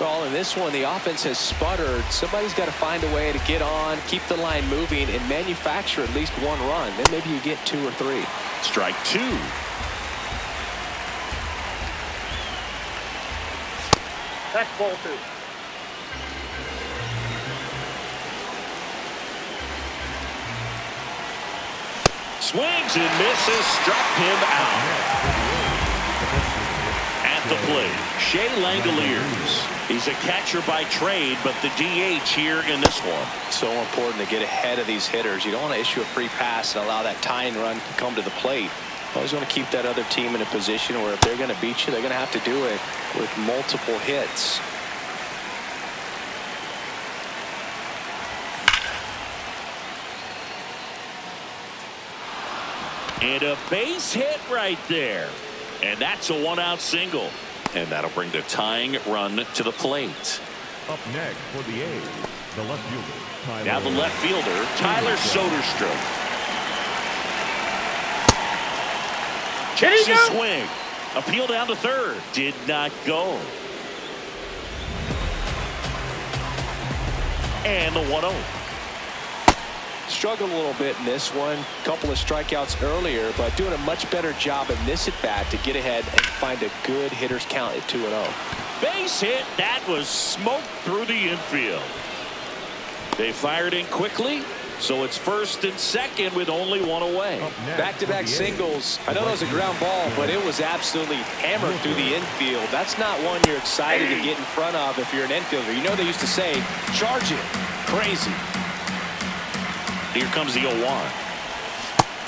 Well, in this one, the offense has sputtered. Somebody's got to find a way to get on, keep the line moving, and manufacture at least 1 run. Then maybe you get 2 or 3. Strike 2. That's ball 2. Swings and misses, struck him out. At the plate, Shea Langoliers. He's a catcher by trade, but the DH here in this one. So important to get ahead of these hitters. You don't want to issue a free pass and allow that tying run to come to the plate. Always want to keep that other team in a position where if they're going to beat you, they're going to have to do it with multiple hits. And a base hit right there. And that's a 1-out single. And that'll bring the tying run to the plate. Up next for the A's, the left fielder, Tyler. Now the left fielder, Tyler Soderstrom. Checks his swing. Appeal down to third. Did not go. And the 1-0. Struggled a little bit in this one. Couple of strikeouts earlier, but doing a much better job in this at bat to get ahead and find a good hitter's count at 2-0. Base hit. That was smoked through the infield. They fired in quickly, so it's first and second with only one away. Back-to-back singles. I know that was a ground ball, but it was absolutely hammered through the infield. That's not one you're excited to get in front of if you're an infielder. You know they used to say, charge it. Crazy. Here comes the 0-1.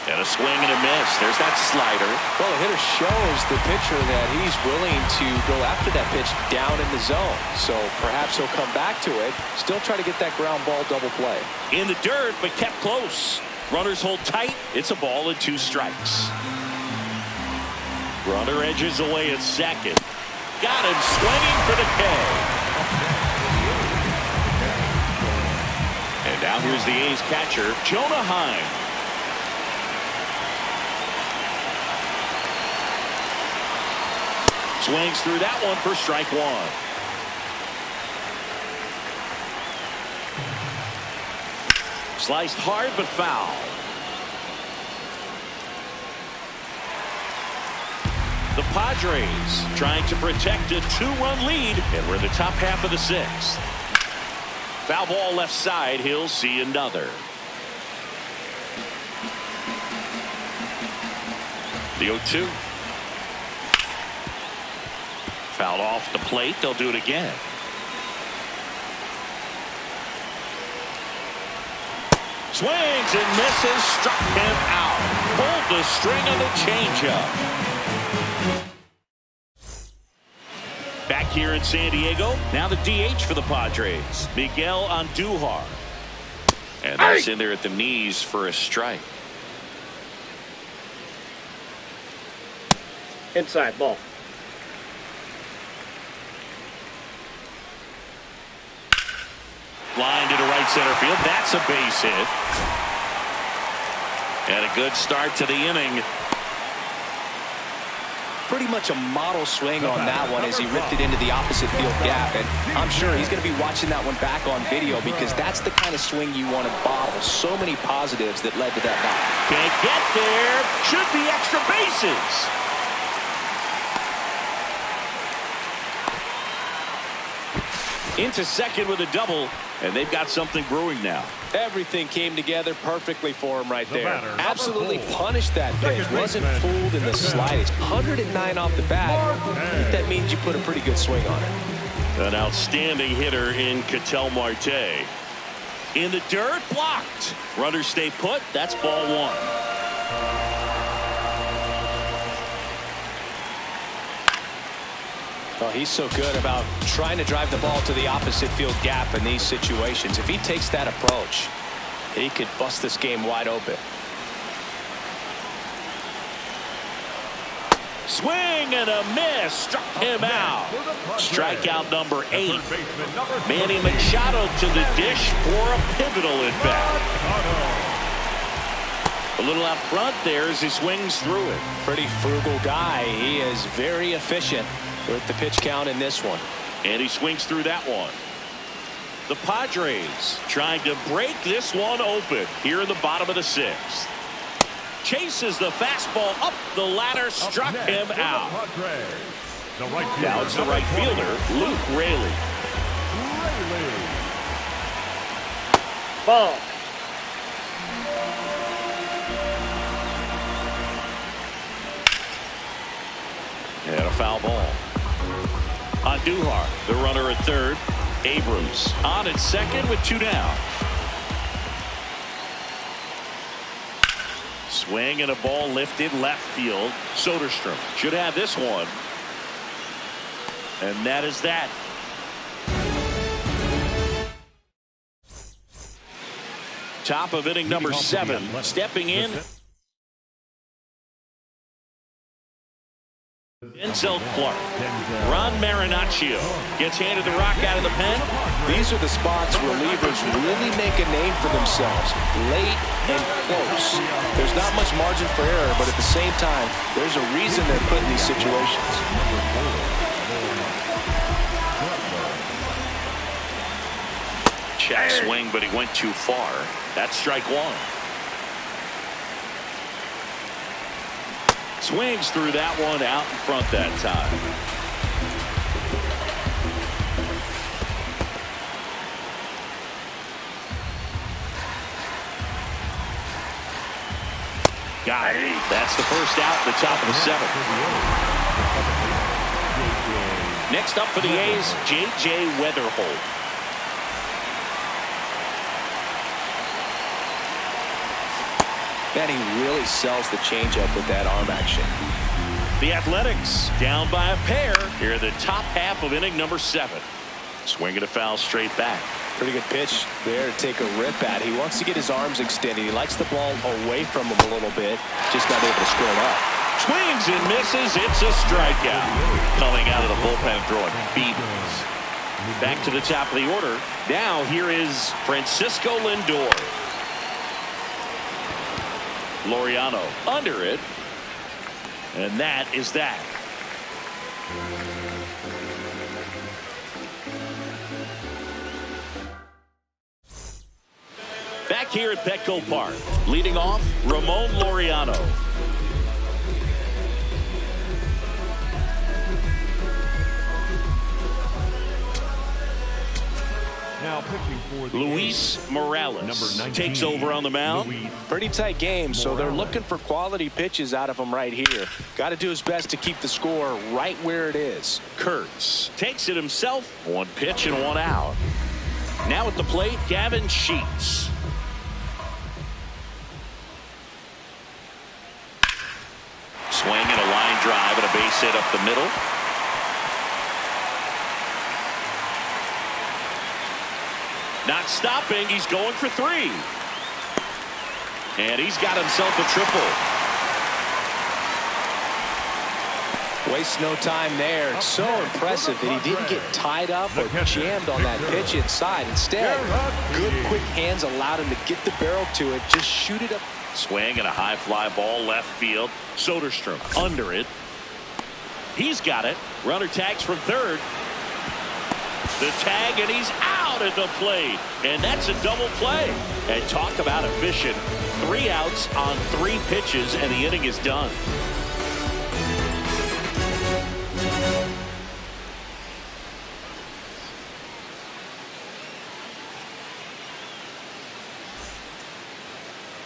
And a swing and a miss. There's that slider. Well, the hitter shows the pitcher that he's willing to go after that pitch down in the zone. So perhaps he'll come back to it. Still try to get that ground ball double play. In the dirt, but kept close. Runners hold tight. It's a ball and 2 strikes. Runner edges away at second. Got him swinging for the K. And now here's the A's catcher, Jonah Heim. Swings through that one for strike 1. Sliced hard but foul. The Padres trying to protect a 2-run lead, and we're in the top half of the 6th. Foul ball left side. He'll see another. The 0-2. Fouled off the plate. They'll do it again. Swings and misses. Struck him out. Pulled the string on the changeup. Back here in San Diego. Now the DH for the Padres, Miguel Andujar. And that's in there at the knees for a strike. Inside ball. Line to the right center field. That's a base hit. And a good start to the inning. Pretty much a model swing on that one as he ripped it into the opposite field gap. And I'm sure he's going to be watching that one back on video because that's the kind of swing you want to bottle. So many positives that led to that knock. Can't get there. Should be extra bases. Into second with a double, and they've got something brewing now. Everything came together perfectly for him right there. batter, Absolutely number 4. punished that pitch. Wasn't fooled in the slightest. 109 off the bat. I think that means you put a pretty good swing on it. An outstanding hitter in Ketel Marte. In the dirt, blocked. Runners stay put. That's ball 1. Well, he's so good about trying to drive the ball to the opposite field gap in these situations. If he takes that approach, he could bust this game wide open. Swing and a miss. Struck him out. Strikeout number 8. Manny Machado to the dish for a pivotal at bat. A little out front there as he swings through it. Pretty frugal guy. He is very efficient with the pitch count in this one. And he swings through that one. The Padres trying to break this one open here in the bottom of the 6th. Chases the fastball up the ladder, struck him out. Now it's the right fielder, Luke Raley. Ball. And a foul ball. Andujar, the runner at third. Abrams on at second with 2 down. Swing and a ball lifted left field. Soderstrom should have this one. And that is that. Top of inning number 7. Stepping in, Denzel Clark. Ron Marinaccio gets handed the rock out of the pen. These are the spots relievers really make a name for themselves. Late and close. There's not much margin for error, but at the same time, there's a reason they're put in these situations. Check swing, but he went too far. That's strike 1. Swings through that one out in front that time. Got it. That's the first out in the top of the seventh. Next up for the A's, J.J. Weatherholt. Man, he really sells the changeup with that arm action. The Athletics down by a pair here in the top half of inning number 7. Swinging a foul straight back. Pretty good pitch there to take a rip at. He wants to get his arms extended. He likes the ball away from him a little bit. Just not able to square it up. Swings and misses. It's a strikeout. Coming out of the bullpen throwing beatings. Back to the top of the order. Now here is Francisco Lindor. Laureano under it. And that is that. Back here at Petco Park, leading off, Ramon Laureano. Now pitching for the Luis Morales Number 19, takes over on the mound. Pretty tight game, so they're looking for quality pitches out of him right here. Got to do his best to keep the score right where it is. Kurtz takes it himself. One pitch and one out. Now at the plate, Gavin Sheets. Swing and a line drive and a base hit up the middle. Not stopping. He's going for 3. And he's got himself a triple. Wastes no time there. It's so impressive that he didn't get tied up or jammed on that pitch inside. Instead, good quick hands allowed him to get the barrel to it. Just shoot it up. Swing and a high fly ball left field. Soderstrom under it. He's got it. Runner tags from third. The tag, and he's out at the plate. And that's a double play. And talk about efficient. 3 outs on 3 pitches, and the inning is done.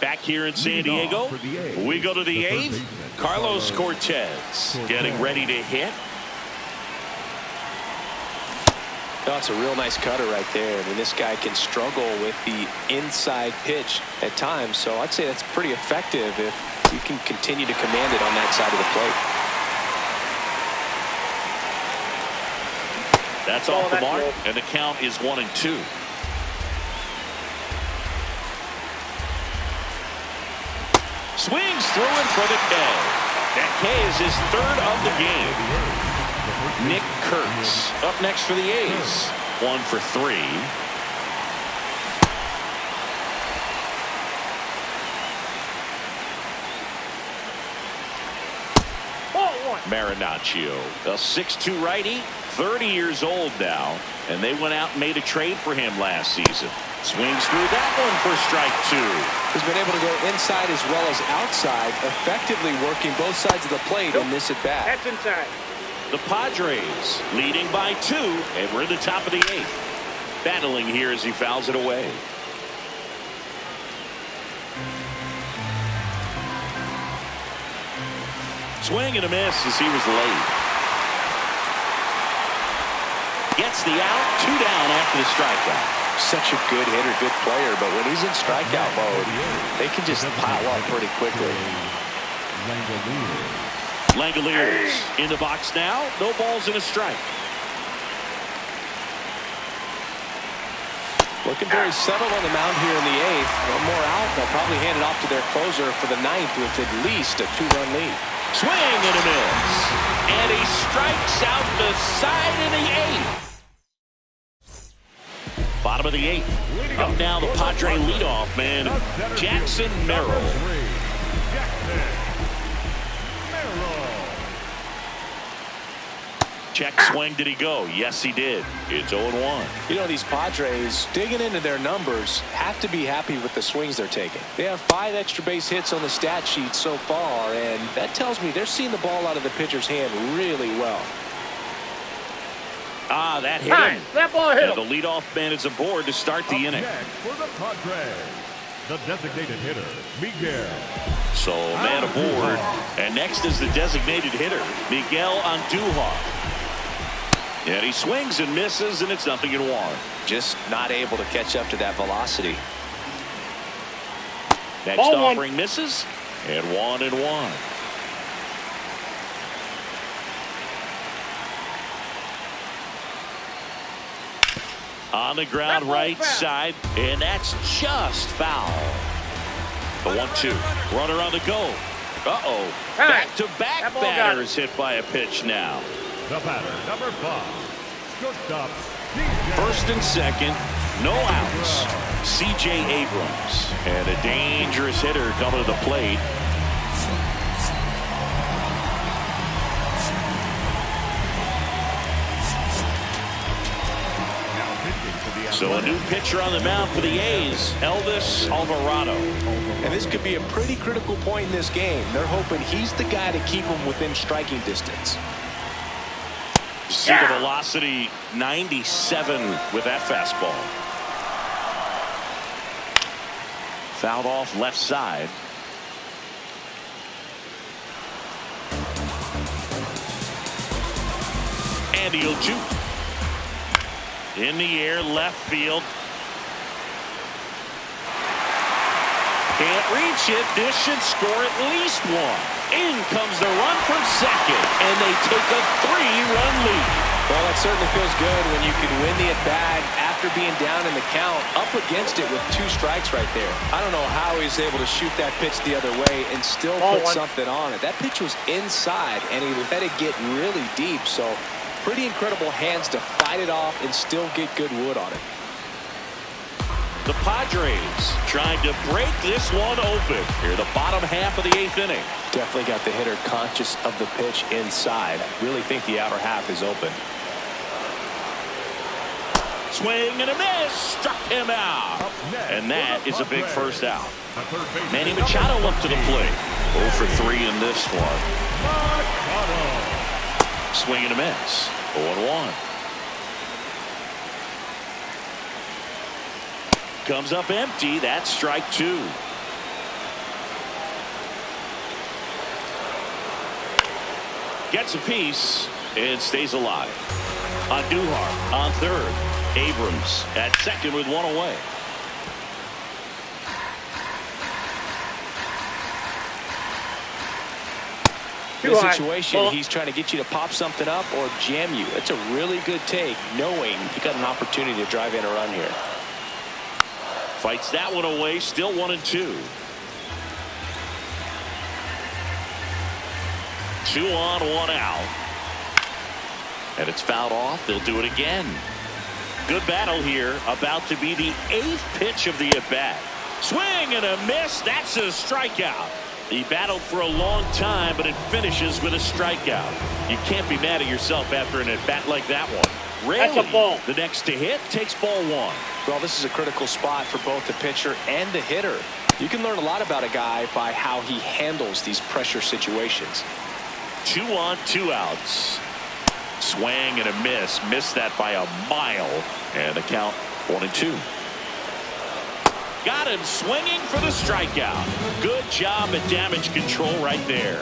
Back here in San Diego, we go to the 8th. Carlos Cortez getting ready to hit. That's a real nice cutter right there. I mean, this guy can struggle with the inside pitch at times, so I'd say that's pretty effective if you can continue to command it on that side of the plate. That's off the mark, and the count is 1-2. Swings through it for the K. That K is his 3rd of the game. Nick Kurtz up next for the A's. 1 for 3. Marinaccio, a 6'2" righty, 30 years old now, and they went out and made a trade for him last season. Swings through that one for strike 2. He's been able to go inside as well as outside, effectively working both sides of the plate in this at bat. That's inside. The Padres leading by 2, and we're in the top of the 8th. Battling here as he fouls it away. Swing and a miss as he was late. Gets the out, 2 down after the strikeout. Such a good hitter, good player, but when he's in strikeout mode, they can just pile up pretty quickly. Langoliers in the box now. No balls and a strike. Looking very settled on the mound here in the 8th. One more out. They'll probably hand it off to their closer for the 9th with at least a 2-run lead. Swing and a miss. And he strikes out the side in the 8th. Bottom of the 8th. Up now the Padre leadoff man, Jackson Merrill. Check swing. Did he go? Yes, he did. It's 0-1. You know, these Padres, digging into their numbers, have to be happy with the swings they're taking. They have 5 extra base hits on the stat sheet so far, and that tells me they're seeing the ball out of the pitcher's hand really well. Ah, that hit him. That ball hit And him. the leadoff man is aboard to start the inning. Next for the Padres, the designated hitter, Miguel. So man aboard. And next is the designated hitter, Miguel Andujar. And he swings and misses, and it's 0-1. Just not able to catch up to that velocity. Next Ball offering misses, and 1-1. On the ground, right side, and that's just foul. The 1-2. Runner on the go. Uh-oh. Back-to-back batters hit by a pitch now. The batter, number 5, shortstop, First and second, no outs. C.J. Abrams. And a dangerous hitter coming to the plate. So a new pitcher on the mound for the A's, Elvis Alvarado. And this could be a pretty critical point in this game. They're hoping he's the guy to keep them within striking distance. See the velocity, 97 with that fastball. Fouled off left side. And the 0-2. In the air, left field. Can't reach it. This should score at least one. In comes the run from second, and they take a 3-run lead. Well, that certainly feels good when you can win the at-bat after being down in the count, up against it with 2 strikes right there. I don't know how he's able to shoot that pitch the other way and still put something on it. That pitch was inside, and he let it get really deep, so pretty incredible hands to fight it off and still get good wood on it. The Padres trying to break this one open here, the bottom half of the 8th inning. Definitely got the hitter conscious of the pitch inside. Really think the outer half is open. Swing and a miss, struck him out. And that is a big first out. Manny Machado up to the plate. 0 for 3 in this one. Swing and a miss. 0-1. Comes up empty. That's strike 2. Gets a piece and stays alive. Andujar on third. Abrams at second with 1 away. In this situation, he's trying to get you to pop something up or jam you. It's a really good take, knowing he got an opportunity to drive in a run here. Fights that one away, still 1-2. 2 on, 1 out. And it's fouled off. They'll do it again. Good battle here. About to be the 8th pitch of the at-bat. Swing and a miss. That's a strikeout. He battled for a long time, but it finishes with a strikeout. You can't be mad at yourself after an at-bat like that one. Rarely, that's a ball. The next to hit takes ball 1. Well, this is a critical spot for both the pitcher and the hitter. You can learn a lot about a guy by how he handles these pressure situations. 2 on, 2 outs. Swing and a miss. Missed that by a mile. And the count 1-2. Got him swinging for the strikeout. Good job at damage control right there.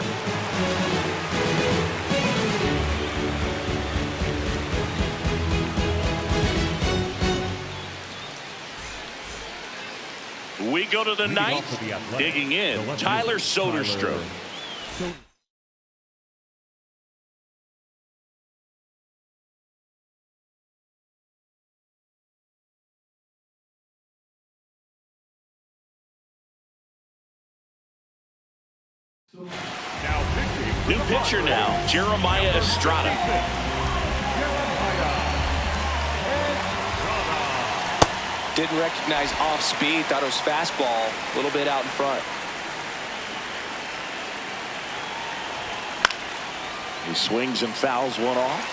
We go to the 9th. Digging in, Tyler Soderstrom. New pitcher now, Jeremiah Estrada. Didn't recognize off speed, thought it was fastball, a little bit out in front. He swings and fouls one off.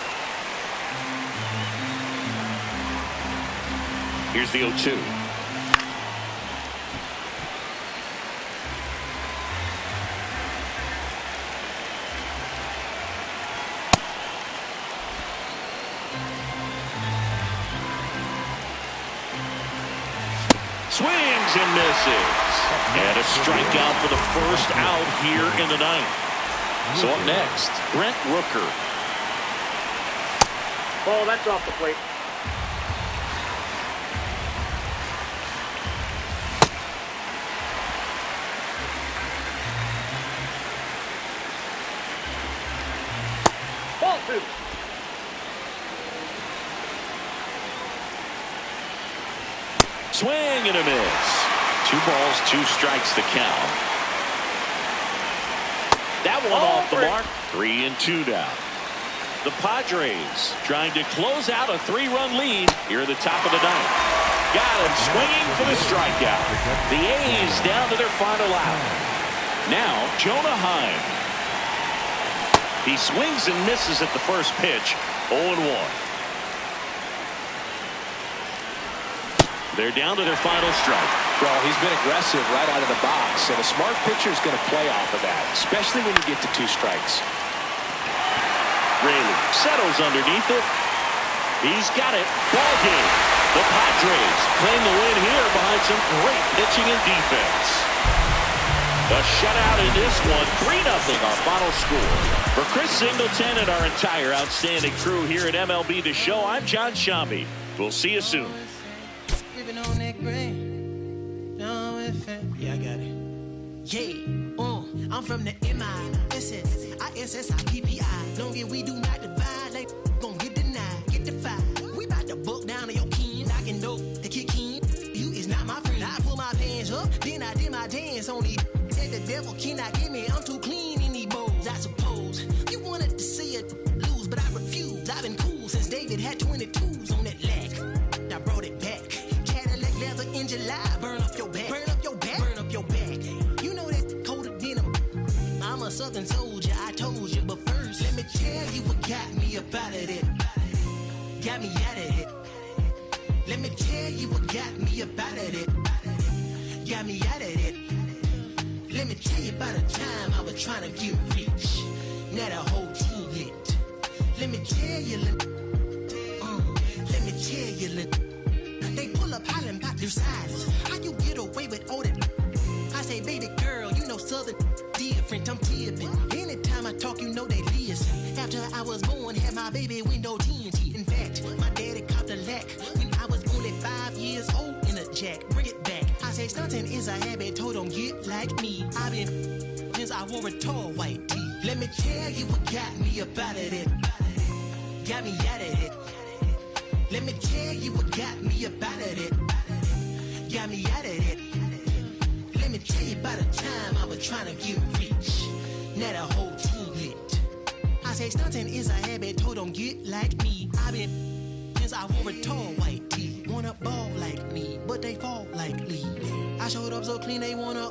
Here's the 0-2. Swings and misses. And a strikeout for the first out here in the ninth. So up next, Brent Rooker. Ball, that's off the plate. Ball 2. Swing and a miss. 2 balls, 2 strikes the count. That one off the mark. 3 and 2 now. The Padres trying to close out a 3-run lead here at the top of the ninth. Got him swinging for the strikeout. The A's down to their final out. Now Jonah Heim. He swings and misses at the first pitch. 0-1. They're down to their final strike. Well, he's been aggressive right out of the box, and a smart pitcher is going to play off of that, especially when you get to 2 strikes. Raley settles underneath it. He's got it. Ball game. The Padres claim the win here behind some great pitching and defense. A shutout in this one. 3-0 our final score. For Chris Singleton and our entire outstanding crew here at MLB The Show, I'm John Shambi. We'll see you soon. On that grain. No, yeah, I got it. Yeah, I'm from the MISS, ISSIPPI. Long as we do not divide, like gon' get denied, get defied. We bout to buck down on your kin, I can know the kick in. You is not my friend. I pull my pants up, then I did my dance on these. Said the devil cannot get me, I'm too clean in these bowls. I suppose you wanted to see it lose, but I refuse. I've been cool since David had 22s on that leg. I brought it back. Leather in July, burn up your back, burn up your back, burn up your back. You know that colder denim. I'm a southern soldier, I told you, but first let me tell you what got me up out of it. Got me out of it. Let me tell you what got me up out of it. Got me out of it. Let me tell you about the time I was trying to get rich. Now the whole team lit. Let me tell you, let me tell you, they pull up hollering about their sizes. How you get away with all that? I say, baby girl, you know southern different. I'm tipping. Anytime I talk, you know they listen. After I was born, had my baby window tinted. In fact, my daddy copped a lack when I was only 5 years old in a jack. Bring it back. I say, stunting is a habit. Told them get like me. I've been since I wore a tall white tee. Let me tell you what got me up out of it. Got me out of it. Let me tell you what got me up out of it. Got me out of it. Let me tell you about the time I was trying to get rich. Now the whole team lit. I say stunting is a habit, told them get like me. I've been since I wore a tall white tee. Wanna ball like me, but they fall like Lee. I showed up so clean they wanna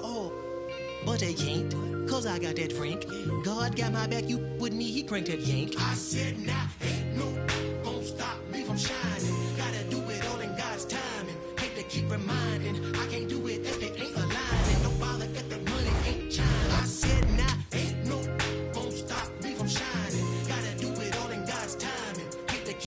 but they can't, cause I got that Frank. God got my back, you with me, he cranked that yank. I said nah, ain't no gon' stop me from shining. Gotta do it all in God's timing. Hate to keep reminding.